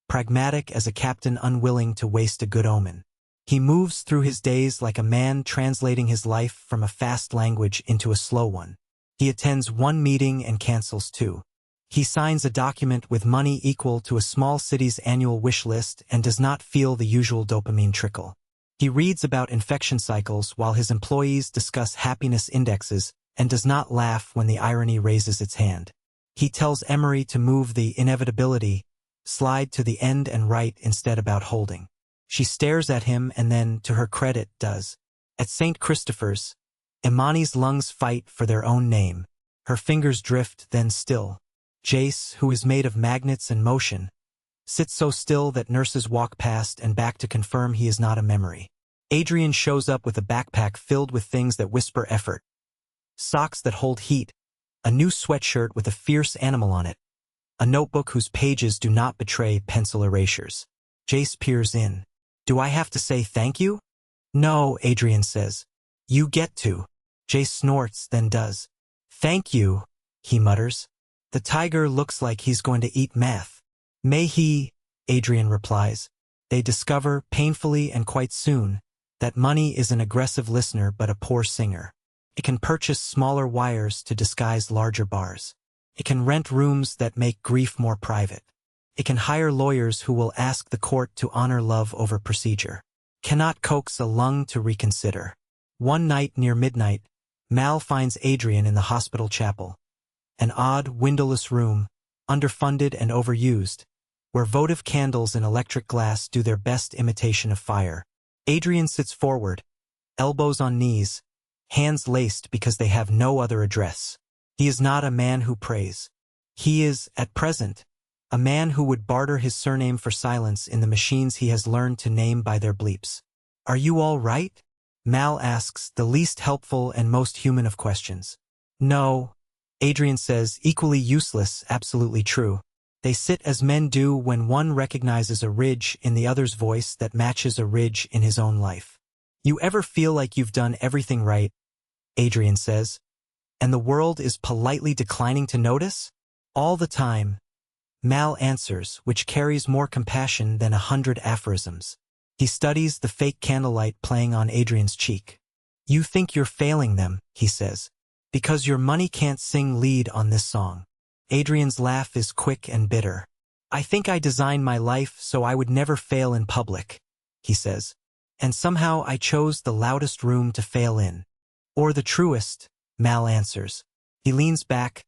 pragmatic as a captain unwilling to waste a good omen. He moves through his days like a man translating his life from a fast language into a slow one. He attends one meeting and cancels two. He signs a document with money equal to a small city's annual wish list and does not feel the usual dopamine trickle. He reads about infection cycles while his employees discuss happiness indexes and does not laugh when the irony raises its hand. He tells Emery to move the inevitability, slide to the end and write instead about holding. She stares at him and then, to her credit, does. At St. Christopher's, Imani's lungs fight for their own name. Her fingers drift, then still. Jace, who is made of magnets and motion, sits so still that nurses walk past and back to confirm he is not a memory. Adrian shows up with a backpack filled with things that whisper effort. Socks that hold heat, a new sweatshirt with a fierce animal on it, a notebook whose pages do not betray pencil erasures. Jace peers in. Do I have to say thank you? No, Adrian says. You get to. Jace snorts, then does. Thank you, he mutters. The tiger looks like he's going to eat meth. May he, Adrian replies. They discover, painfully and quite soon, that money is an aggressive listener but a poor singer. It can purchase smaller wires to disguise larger bars. It can rent rooms that make grief more private. It can hire lawyers who will ask the court to honor love over procedure. Cannot coax a lung to reconsider. One night near midnight, Mal finds Adrian in the hospital chapel. An odd, windowless room, underfunded and overused, where votive candles and electric glass do their best imitation of fire. Adrian sits forward, elbows on knees, hands laced because they have no other address. He is not a man who prays. He is, at present, a man who would barter his surname for silence in the machines he has learned to name by their bleeps. "Are you all right?" Mal asks, the least helpful and most human of questions. "No," Adrian says, equally useless, absolutely true. They sit as men do when one recognizes a ridge in the other's voice that matches a ridge in his own life. "You ever feel like you've done everything right?" Adrian says. "And the world is politely declining to notice?" "All the time," Mal answers, which carries more compassion than 100 aphorisms. He studies the fake candlelight playing on Adrian's cheek. "You think you're failing them," he says, "because your money can't sing lead on this song." Adrian's laugh is quick and bitter. "I think I designed my life so I would never fail in public," he says. "And somehow I chose the loudest room to fail in." "Or the truest," Mal answers. He leans back,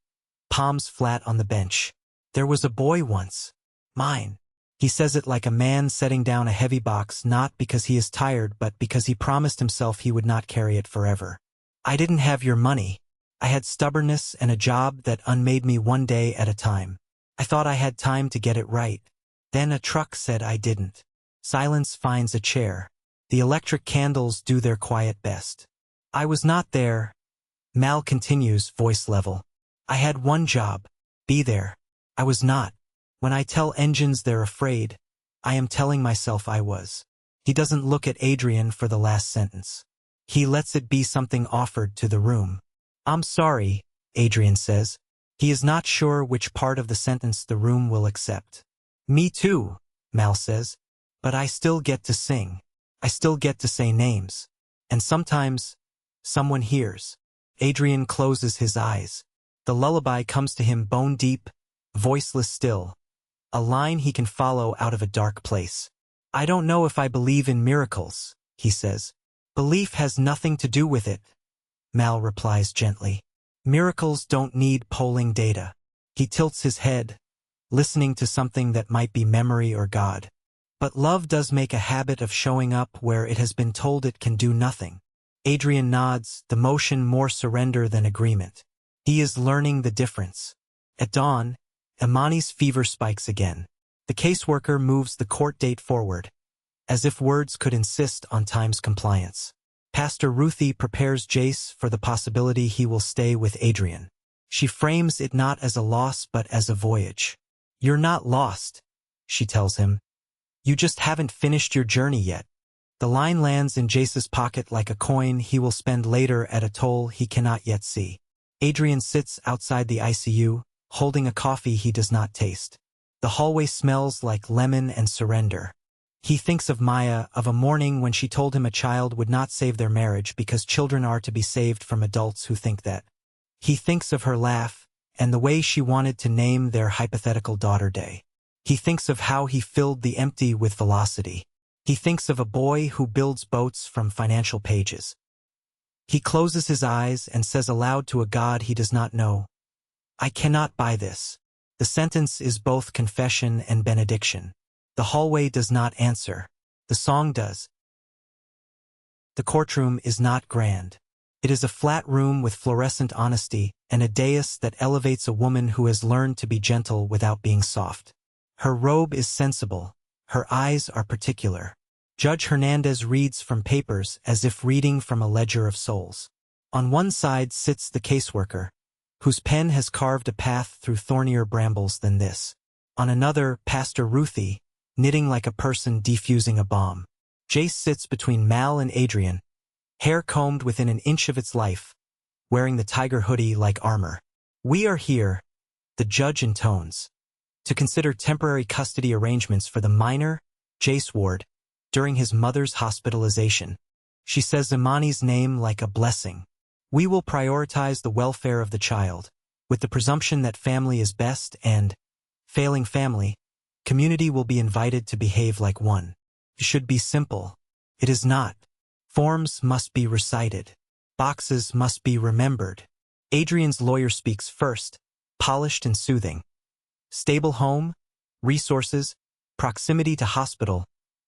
palms flat on the bench. "There was a boy once. Mine." He says it like a man setting down a heavy box, not because he is tired but because he promised himself he would not carry it forever. "I didn't have your money. I had stubbornness and a job that unmade me one day at a time. I thought I had time to get it right. Then a truck said I didn't." Silence finds a chair. The electric candles do their quiet best. "I was not there," Mal continues, voice level. "I had one job. Be there. I was not. When I tell engines they're afraid, I am telling myself I was." He doesn't look at Adrian for the last sentence. He lets it be something offered to the room. "I'm sorry," Adrian says. He is not sure which part of the sentence the room will accept. "Me too," Mal says. "But I still get to sing. I still get to say names. And sometimes, someone hears." Adrian closes his eyes. The lullaby comes to him bone deep, voiceless still. A line he can follow out of a dark place. "I don't know if I believe in miracles," he says. "Belief has nothing to do with it," Mal replies gently. "Miracles don't need polling data." He tilts his head, listening to something that might be memory or God. "But love does make a habit of showing up where it has been told it can do nothing." Adrian nods, the motion more surrender than agreement. He is learning the difference. At dawn, Imani's fever spikes again. The caseworker moves the court date forward, as if words could insist on time's compliance. Pastor Ruthie prepares Jace for the possibility he will stay with Adrian. She frames it not as a loss but as a voyage. "You're not lost," she tells him. "You just haven't finished your journey yet." The line lands in Jace's pocket like a coin he will spend later at a toll he cannot yet see. Adrian sits outside the ICU, holding a coffee he does not taste. The hallway smells like lemon and surrender. He thinks of Maya, of a morning when she told him a child would not save their marriage because children are to be saved from adults who think that. He thinks of her laugh, and the way she wanted to name their hypothetical daughter Day. He thinks of how he filled the empty with velocity. He thinks of a boy who builds boats from financial pages. He closes his eyes and says aloud to a God he does not know, "I cannot buy this." The sentence is both confession and benediction. The hallway does not answer. The song does. The courtroom is not grand. It is a flat room with fluorescent honesty and a dais that elevates a woman who has learned to be gentle without being soft. Her robe is sensible. Her eyes are particular. Judge Hernandez reads from papers as if reading from a ledger of souls. On one side sits the caseworker, whose pen has carved a path through thornier brambles than this. On another, Pastor Ruthie, knitting like a person defusing a bomb. Jace sits between Mal and Adrian, hair combed within an inch of its life, wearing the tiger hoodie like armor. "We are here," the judge intones, "to consider temporary custody arrangements for the minor, Jace Ward, during his mother's hospitalization." She says Imani's name like a blessing. We will prioritize the welfare of the child, with the presumption that family is best and, failing family, community will be invited to behave like one. It should be simple. It is not. Forms must be recited. Boxes must be remembered. Adrian's lawyer speaks first, polished and soothing. Stable home, resources, proximity to hospital,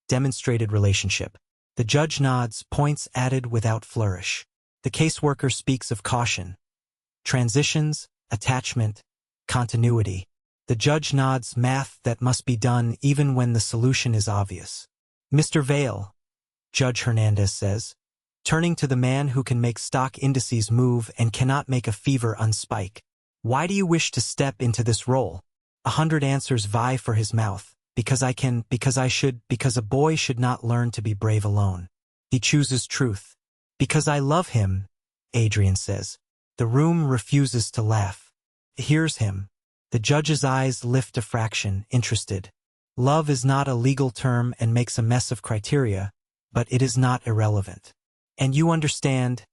demonstrated relationship. The judge nods, points added without flourish. The caseworker speaks of caution. Transitions, attachment, continuity. The judge nods, math that must be done even when the solution is obvious. Mr. Vale, Judge Hernandez says, turning to the man who can make stock indices move and cannot make a fever unspike. Why do you wish to step into this role? 100 answers vie for his mouth. Because I can, because I should, because a boy should not learn to be brave alone. He chooses truth. Because I love him, Adrian says. The room refuses to laugh. It hears him. The judge's eyes lift a fraction, interested. Love is not a legal term and makes a mess of criteria, but it is not irrelevant. And you understand,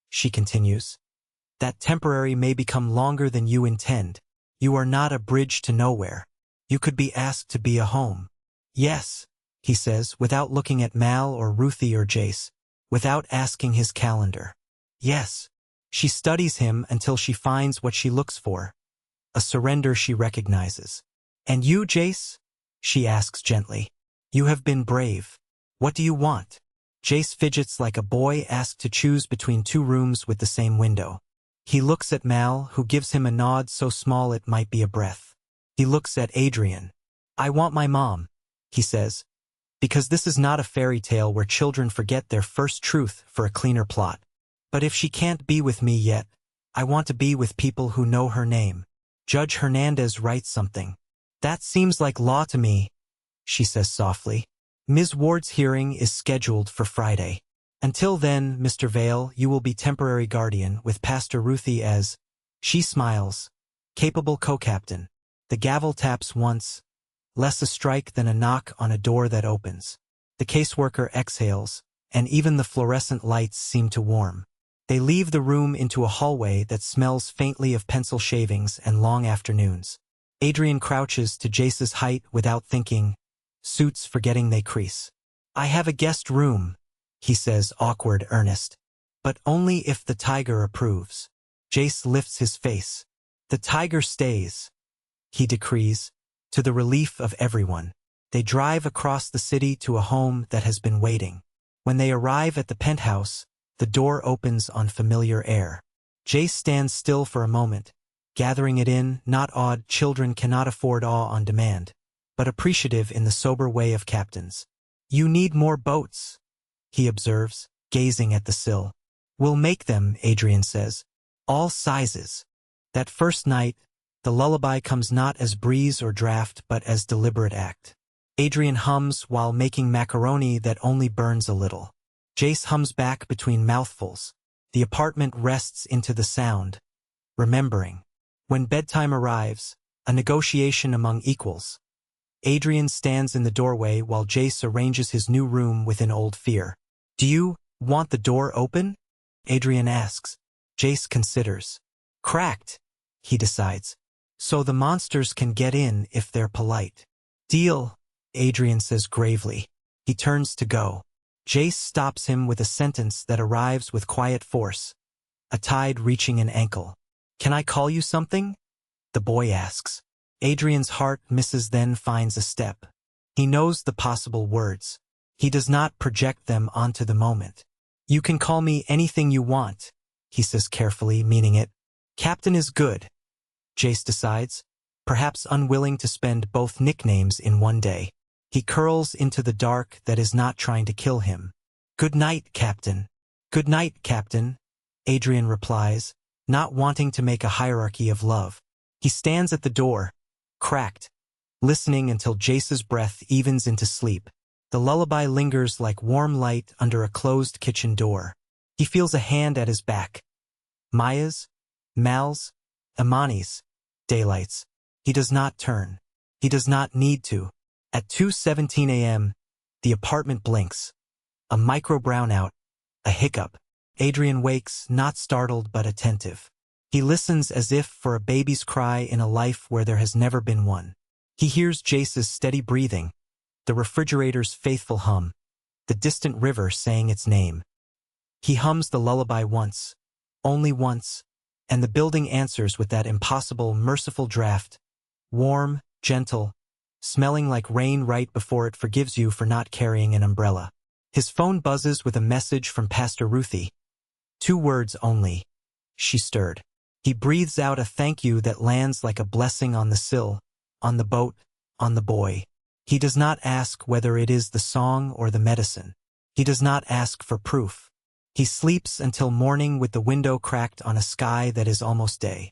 she continues, that temporary may become longer than you intend. You are not a bridge to nowhere. You could be asked to be a home. Yes, he says, without looking at Mal or Ruthie or Jace, without asking his calendar. Yes. She studies him until she finds what she looks for, a surrender she recognizes. And you, Jace? She asks gently. You have been brave. What do you want? Jace fidgets like a boy asked to choose between two rooms with the same window. He looks at Mal, who gives him a nod so small it might be a breath. He looks at Adrian. I want my mom, he says, because this is not a fairy tale where children forget their first truth for a cleaner plot. But if she can't be with me yet, I want to be with people who know her name. Judge Hernandez writes something. That seems like law to me, she says softly. Ms. Ward's hearing is scheduled for Friday. Until then, Mr. Vale, you will be temporary guardian with Pastor Ruthie as, she smiles, capable co-captain. The gavel taps once, less a strike than a knock on a door that opens. The caseworker exhales, and even the fluorescent lights seem to warm. They leave the room into a hallway that smells faintly of pencil shavings and long afternoons. Adrian crouches to Jace's height without thinking, suits forgetting they crease. I have a guest room, he says, awkward, earnest. But only if the tiger approves. Jace lifts his face. The tiger stays, he decrees, to the relief of everyone. They drive across the city to a home that has been waiting. When they arrive at the penthouse, the door opens on familiar air. Jace stands still for a moment, gathering it in, not awed. Children cannot afford awe on demand, but appreciative in the sober way of captains. You need more boats, he observes, gazing at the sill. We'll make them, Adrian says. All sizes. That first night, the lullaby comes not as breeze or draft but as deliberate act. Adrian hums while making macaroni that only burns a little. Jace hums back between mouthfuls. The apartment rests into the sound, remembering. When bedtime arrives, a negotiation among equals. Adrian stands in the doorway while Jace arranges his new room with an old fear. Do you want the door open? Adrian asks. Jace considers. Cracked, he decides. So the monsters can get in if they're polite. Deal, Adrian says gravely. He turns to go. Jace stops him with a sentence that arrives with quiet force, a tide reaching an ankle. Can I call you something? The boy asks. Adrian's heart misses, then finds a step. He knows the possible words. He does not project them onto the moment. You can call me anything you want, he says carefully, meaning it. Captain is good, Jace decides, perhaps unwilling to spend both nicknames in one day. He curls into the dark that is not trying to kill him. Good night, Captain. Good night, Captain, Adrian replies, not wanting to make a hierarchy of love. He stands at the door, cracked, listening until Jace's breath evens into sleep. The lullaby lingers like warm light under a closed kitchen door. He feels a hand at his back. Maya's, Mal's, Imani's, Daylight's. He does not turn. He does not need to. At 2:17 a.m., the apartment blinks. A micro brownout, a hiccup. Adrian wakes, not startled but attentive. He listens as if for a baby's cry in a life where there has never been one. He hears Jace's steady breathing, the refrigerator's faithful hum, the distant river saying its name. He hums the lullaby once, only once, and the building answers with that impossible, merciful draft, warm, gentle, smelling like rain right before it forgives you for not carrying an umbrella. His phone buzzes with a message from Pastor Ruthie. 2 words only. She stirred. He breathes out a thank you that lands like a blessing on the sill, on the boat, on the boy. He does not ask whether it is the song or the medicine. He does not ask for proof. He sleeps until morning with the window cracked on a sky that is almost day.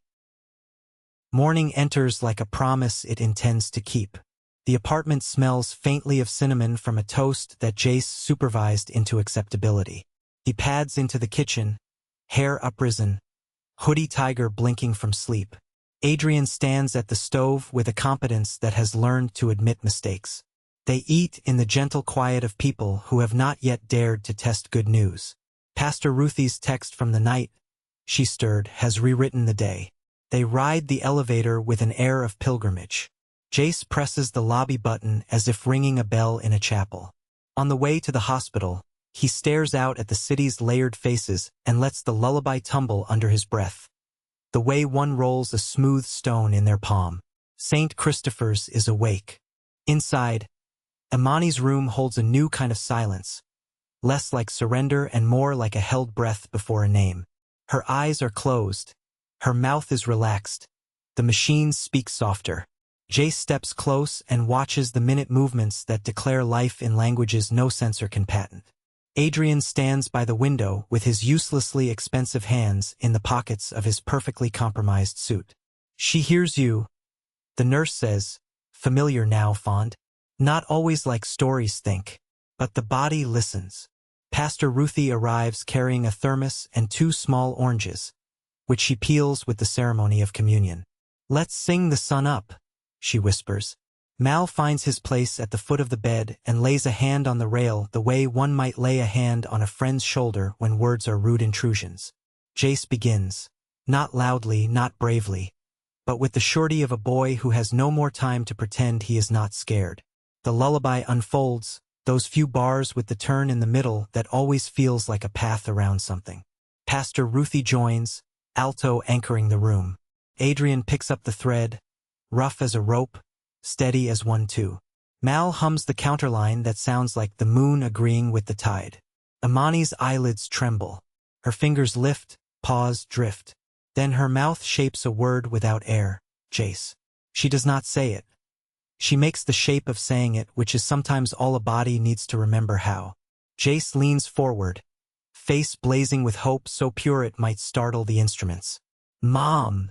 Morning enters like a promise it intends to keep. The apartment smells faintly of cinnamon from a toast that Jace supervised into acceptability. He pads into the kitchen, hair uprisen, hoodie tiger blinking from sleep. Adrian stands at the stove with a competence that has learned to admit mistakes. They eat in the gentle quiet of people who have not yet dared to test good news. Pastor Ruthie's text from the night she stirred has rewritten the day. They ride the elevator with an air of pilgrimage. Jace presses the lobby button as if ringing a bell in a chapel. On the way to the hospital, he stares out at the city's layered faces and lets the lullaby tumble under his breath. The way one rolls a smooth stone in their palm. St. Christopher's is awake. Inside, Imani's room holds a new kind of silence, less like surrender and more like a held breath before a name. Her eyes are closed. Her mouth is relaxed. The machines speak softer. Jace steps close and watches the minute movements that declare life in languages no sensor can patent. Adrian stands by the window with his uselessly expensive hands in the pockets of his perfectly compromised suit. She hears you, the nurse says, familiar now, fond. Not always like stories think, but the body listens. Pastor Ruthie arrives carrying a thermos and 2 small oranges, which she peels with the ceremony of communion. Let's sing the sun up, she whispers. Mal finds his place at the foot of the bed and lays a hand on the rail the way one might lay a hand on a friend's shoulder when words are rude intrusions. Jace begins, not loudly, not bravely, but with the surety of a boy who has no more time to pretend he is not scared. The lullaby unfolds, those few bars with the turn in the middle that always feels like a path around something. Pastor Ruthie joins, alto anchoring the room. Adrian picks up the thread, rough as a rope, steady as one too. Mal hums the counterline that sounds like the moon agreeing with the tide. Imani's eyelids tremble. Her fingers lift, pause, drift. Then her mouth shapes a word without air, Jace. She does not say it. She makes the shape of saying it, which is sometimes all a body needs to remember how. Jace leans forward, face blazing with hope so pure it might startle the instruments. Mom,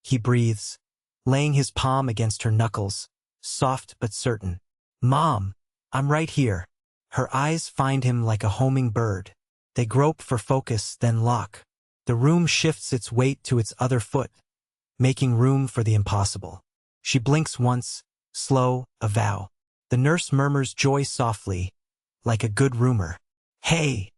he breathes, laying his palm against her knuckles, soft but certain. Mom, I'm right here. Her eyes find him like a homing bird. They grope for focus, then lock. The room shifts its weight to its other foot, making room for the impossible. She blinks once, slow, a vow. The nurse murmurs joy softly, like a good rumor. Hey!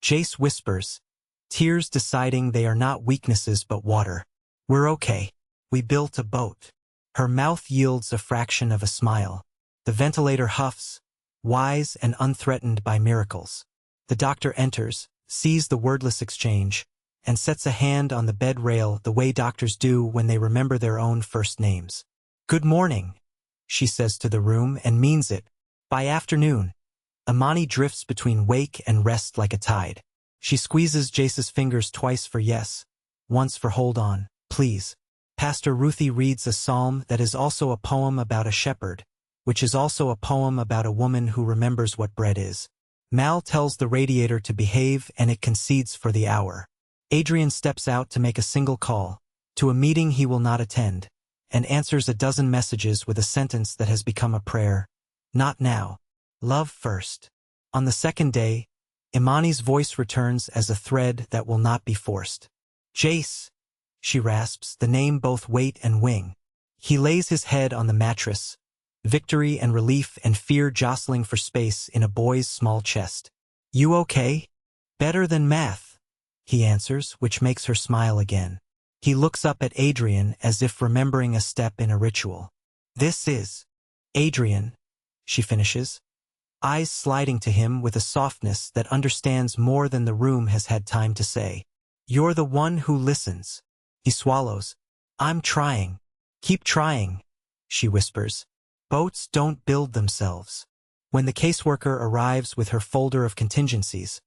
Jace whispers, tears deciding they are not weaknesses but water. We're okay. We built a boat. Her mouth yields a fraction of a smile. The ventilator huffs, wise and unthreatened by miracles. The doctor enters, sees the wordless exchange, and sets a hand on the bed rail the way doctors do when they remember their own first names. Good morning, she says to the room and means it. By afternoon, Imani drifts between wake and rest like a tide. She squeezes Jace's fingers twice for yes, once for hold on, please. Pastor Ruthie reads a psalm that is also a poem about a shepherd, which is also a poem about a woman who remembers what bread is. Mal tells the radiator to behave and it concedes for the hour. Adrian steps out to make a single call, to a meeting he will not attend, and answers a dozen messages with a sentence that has become a prayer. Not now. Love first. On the second day, Imani's voice returns as a thread that will not be forced. Jace, she rasps, the name both weight and wing. He lays his head on the mattress, victory and relief and fear jostling for space in a boy's small chest. You okay? Better than math. he answers, which makes her smile again. He looks up at Adrian as if remembering a step in a ritual. This is Adrian, she finishes, eyes sliding to him with a softness that understands more than the room has had time to say. You're the one who listens. He swallows. I'm trying. Keep trying, she whispers. Boats don't build themselves. When the caseworker arrives with her folder of contingencies,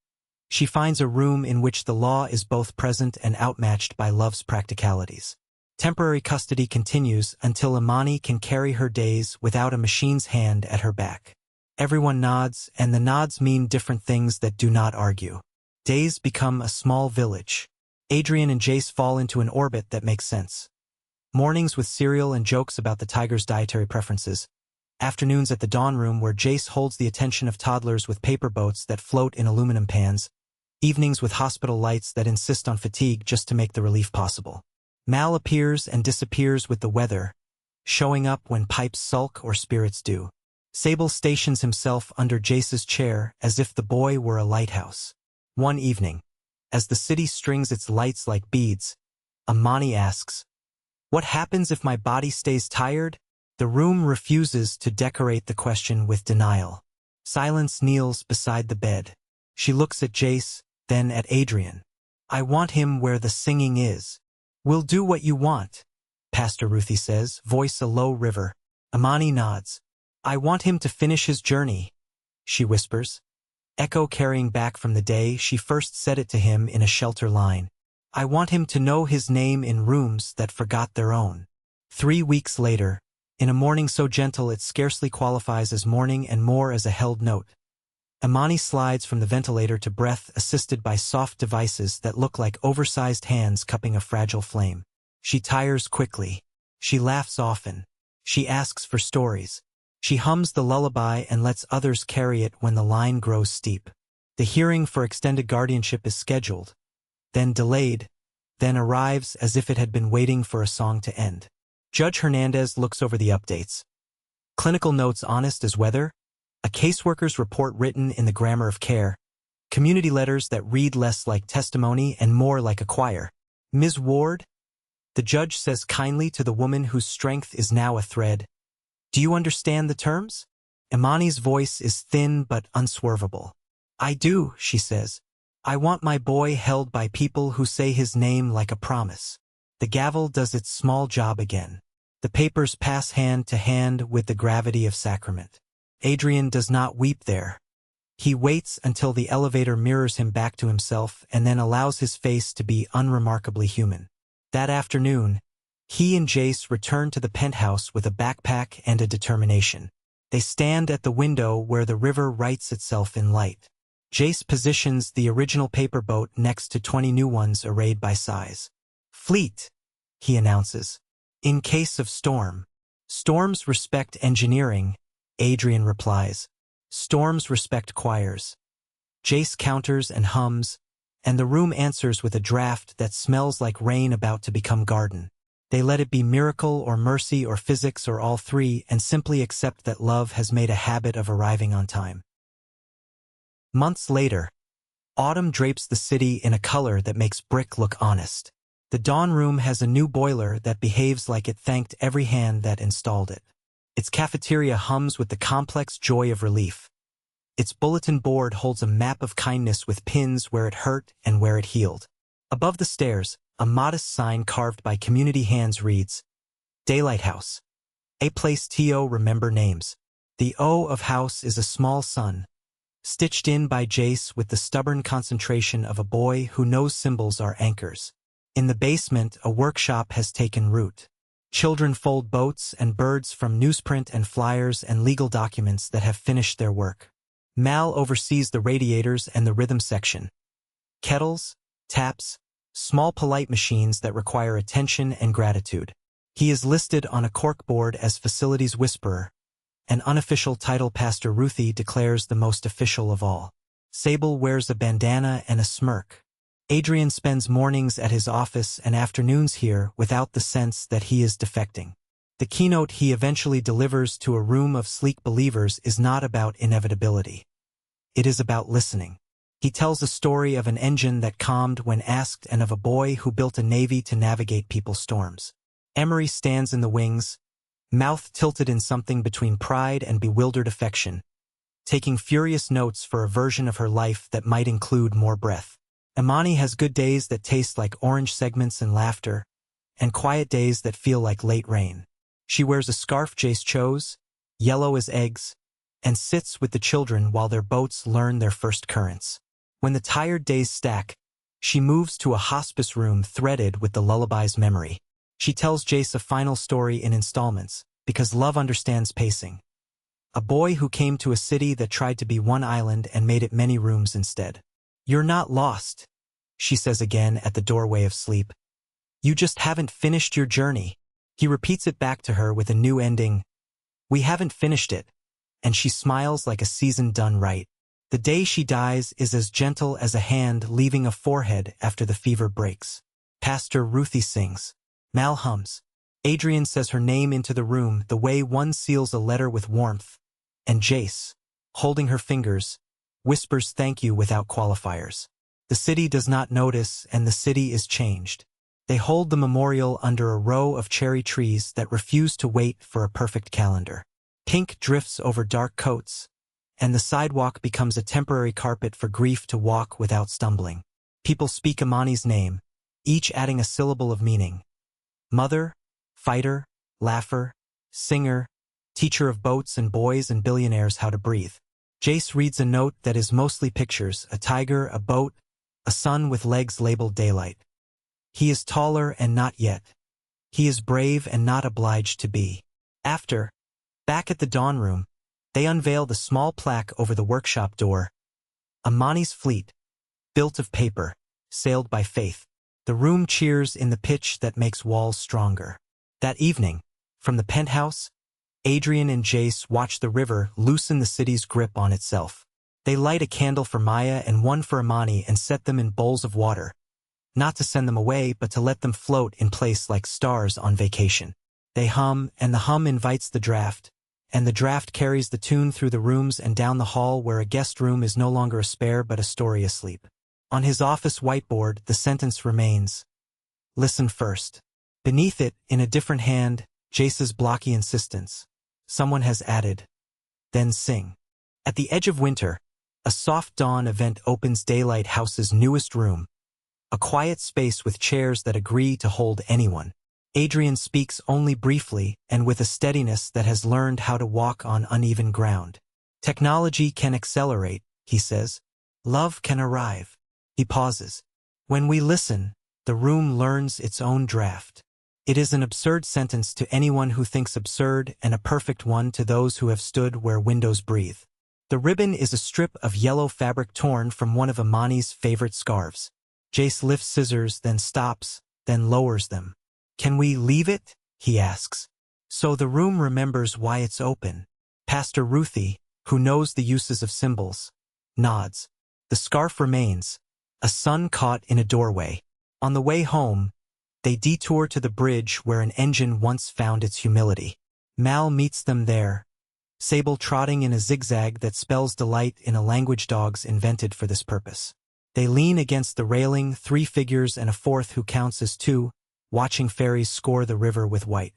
she finds a room in which the law is both present and outmatched by love's practicalities. Temporary custody continues until Imani can carry her days without a machine's hand at her back. Everyone nods, and the nods mean different things that do not argue. Days become a small village. Adrian and Jace fall into an orbit that makes sense. Mornings with cereal and jokes about the tiger's dietary preferences. Afternoons at the dawn room where Jace holds the attention of toddlers with paper boats that float in aluminum pans. Evenings with hospital lights that insist on fatigue just to make the relief possible. Mal appears and disappears with the weather, showing up when pipes sulk or spirits do. Sable stations himself under Jace's chair as if the boy were a lighthouse. One evening, as the city strings its lights like beads, Imani asks, "What happens if my body stays tired?" The room refuses to decorate the question with denial. Silence kneels beside the bed. She looks at Jace, then at Adrian. "I want him where the singing is." "We'll do what you want," Pastor Ruthie says, voice a low river. Imani nods. "I want him to finish his journey," she whispers. Echo carrying back from the day she first said it to him in a shelter line. "I want him to know his name in rooms that forgot their own." 3 weeks later, in a morning so gentle it scarcely qualifies as morning and more as a held note, Imani slides from the ventilator to breath assisted by soft devices that look like oversized hands cupping a fragile flame. She tires quickly. She laughs often. She asks for stories. She hums the lullaby and lets others carry it when the line grows steep. The hearing for extended guardianship is scheduled, then delayed, then arrives as if it had been waiting for a song to end. Judge Hernandez looks over the updates. Clinical notes honest as weather, a caseworker's report written in the grammar of care, community letters that read less like testimony and more like a choir. "Ms. Ward," the judge says kindly to the woman whose strength is now a thread, "do you understand the terms?" Imani's voice is thin but unswervable. "I do," she says. "I want my boy held by people who say his name like a promise." The gavel does its small job again. The papers pass hand to hand with the gravity of sacrament. Adrian does not weep there. He waits until the elevator mirrors him back to himself and then allows his face to be unremarkably human. That afternoon, he and Jace return to the penthouse with a backpack and a determination. They stand at the window where the river writes itself in light. Jace positions the original paper boat next to 20 new ones arrayed by size. "Fleet," he announces. "In case of storm." "Storms respect engineering," Adrian replies. "Storms respect choirs." Jace counters and hums, and the room answers with a draft that smells like rain about to become garden. They let it be miracle or mercy or physics or all three and simply accept that love has made a habit of arriving on time. Months later, autumn drapes the city in a color that makes brick look honest. The dawn room has a new boiler that behaves like it thanked every hand that installed it. Its cafeteria hums with the complex joy of relief. Its bulletin board holds a map of kindness with pins where it hurt and where it healed. Above the stairs, a modest sign carved by community hands reads, "Daylight House. A place to remember names." The O of house is a small sun, stitched in by Jace with the stubborn concentration of a boy who knows symbols are anchors. In the basement, a workshop has taken root. Children fold boats and birds from newsprint and flyers and legal documents that have finished their work. Mal oversees the radiators and the rhythm section. Kettles, taps, small polite machines that require attention and gratitude. He is listed on a corkboard as facilities whisperer. An unofficial title Pastor Ruthie declares the most official of all. Sable wears a bandana and a smirk. Adrian spends mornings at his office and afternoons here without the sense that he is defecting. The keynote he eventually delivers to a room of sleek believers is not about inevitability. It is about listening. He tells a story of an engine that calmed when asked and of a boy who built a navy to navigate people's storms. Emery stands in the wings, mouth tilted in something between pride and bewildered affection, taking furious notes for a version of her life that might include more breath. Imani has good days that taste like orange segments and laughter, and quiet days that feel like late rain. She wears a scarf Jace chose, yellow as eggs, and sits with the children while their boats learn their first currents. When the tired days stack, she moves to a hospice room threaded with the lullaby's memory. She tells Jace a final story in installments, because love understands pacing. A boy who came to a city that tried to be one island and made it many rooms instead. "You're not lost," she says again at the doorway of sleep. "You just haven't finished your journey." He repeats it back to her with a new ending. "We haven't finished it," and she smiles like a season done right. The day she dies is as gentle as a hand leaving a forehead after the fever breaks. Pastor Ruthie sings. Mal hums. Adrian says her name into the room the way one seals a letter with warmth, and Jace, holding her fingers, whispers thank you without qualifiers. The city does not notice, and the city is changed. They hold the memorial under a row of cherry trees that refuse to wait for a perfect calendar. Pink drifts over dark coats, and the sidewalk becomes a temporary carpet for grief to walk without stumbling. People speak Imani's name, each adding a syllable of meaning. Mother, fighter, laugher, singer, teacher of boats and boys and billionaires how to breathe. Jace reads a note that is mostly pictures, a tiger, a boat, a sun with legs labeled daylight. He is taller and not yet. He is brave and not obliged to be. After, back at the dawn room, they unveil the small plaque over the workshop door. Imani's fleet, built of paper, sailed by faith. The room cheers in the pitch that makes walls stronger. That evening, from the penthouse, Adrian and Jace watch the river loosen the city's grip on itself. They light a candle for Maya and one for Imani and set them in bowls of water, not to send them away but to let them float in place like stars on vacation. They hum, and the hum invites the draft, and the draft carries the tune through the rooms and down the hall where a guest room is no longer a spare but a story asleep. On his office whiteboard, the sentence remains, "Listen first." Beneath it, in a different hand, Jace's blocky insistence. Someone has added, "Then sing." At the edge of winter, a soft dawn event opens Daylight House's newest room, a quiet space with chairs that agree to hold anyone. Adrian speaks only briefly and with a steadiness that has learned how to walk on uneven ground. "Technology can accelerate," he says. "Love can arrive." He pauses. "When we listen, the room learns its own draft." It is an absurd sentence to anyone who thinks absurd and a perfect one to those who have stood where windows breathe. The ribbon is a strip of yellow fabric torn from one of Imani's favorite scarves. Jace lifts scissors, then stops, then lowers them. "Can we leave it?" he asks. So the room remembers why it's open. Pastor Ruthie, who knows the uses of symbols, nods. The scarf remains, a sun caught in a doorway. On the way home, they detour to the bridge where an engine once found its humility. Mal meets them there, Sable trotting in a zigzag that spells delight in a language dogs invented for this purpose. They lean against the railing, 3 figures and a 4th who counts as 2, watching fairies score the river with white.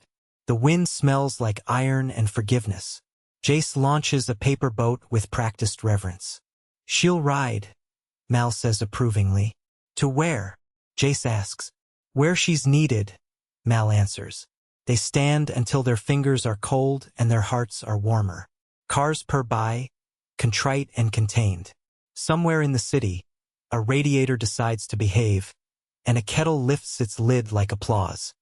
The wind smells like iron and forgiveness. Jace launches a paper boat with practiced reverence. "She'll ride," Mal says approvingly. "To where?" Jace asks. "Where she's needed," Mal answers. They stand until their fingers are cold and their hearts are warmer. Cars purr by, contrite and contained. Somewhere in the city, a radiator decides to behave, and a kettle lifts its lid like applause.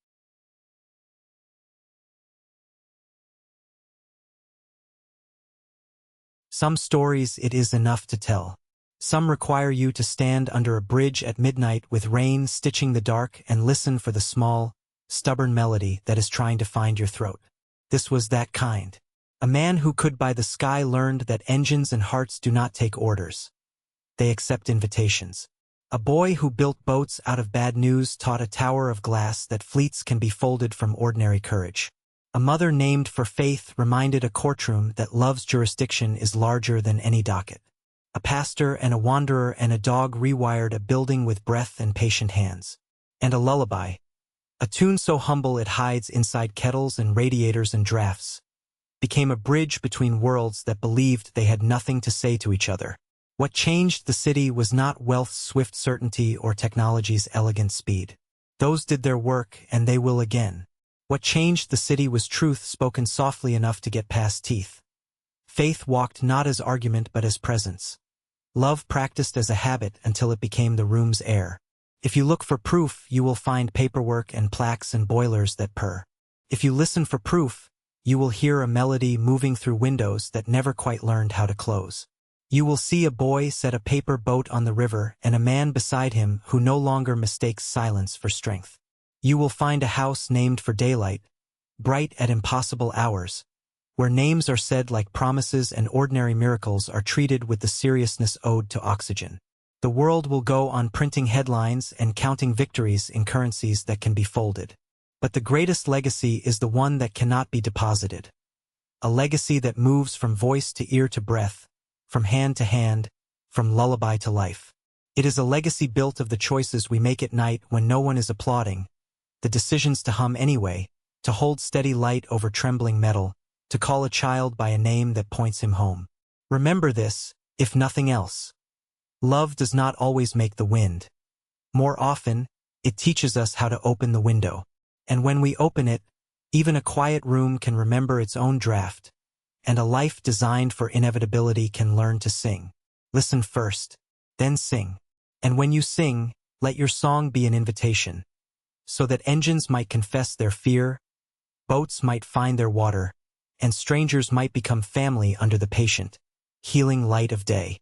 Some stories it is enough to tell. Some require you to stand under a bridge at midnight with rain stitching the dark and listen for the small, stubborn melody that is trying to find your throat. This was that kind. A man who could by the sky learned that engines and hearts do not take orders. They accept invitations. A boy who built boats out of bad news taught a tower of glass that fleets can be folded from ordinary courage. A mother named for faith reminded a courtroom that love's jurisdiction is larger than any docket. A pastor and a wanderer and a dog rewired a building with breath and patient hands. And a lullaby. A tune so humble it hides inside kettles and radiators and drafts. Became a bridge between worlds that believed they had nothing to say to each other. What changed the city was not wealth's swift certainty or technology's elegant speed. Those did their work, and they will again. What changed the city was truth spoken softly enough to get past teeth. Faith walked not as argument but as presence. Love practiced as a habit until it became the room's air. If you look for proof, you will find paperwork and plaques and boilers that purr. If you listen for proof, you will hear a melody moving through windows that never quite learned how to close. You will see a boy set a paper boat on the river and a man beside him who no longer mistakes silence for strength. You will find a house named for daylight, bright at impossible hours, where names are said like promises and ordinary miracles are treated with the seriousness owed to oxygen. The world will go on printing headlines and counting victories in currencies that can be folded. But the greatest legacy is the one that cannot be deposited. A legacy that moves from voice to ear to breath, from hand to hand, from lullaby to life. It is a legacy built of the choices we make at night when no one is applauding, the decisions to hum anyway, to hold steady light over trembling metal, to call a child by a name that points him home. Remember this, if nothing else. Love does not always make the wind. More often, it teaches us how to open the window. And when we open it, even a quiet room can remember its own draft, and a life designed for inevitability can learn to sing. Listen first, then sing. And when you sing, let your song be an invitation, so that engines might confess their fear, boats might find their water, and strangers might become family under the patient, healing light of day.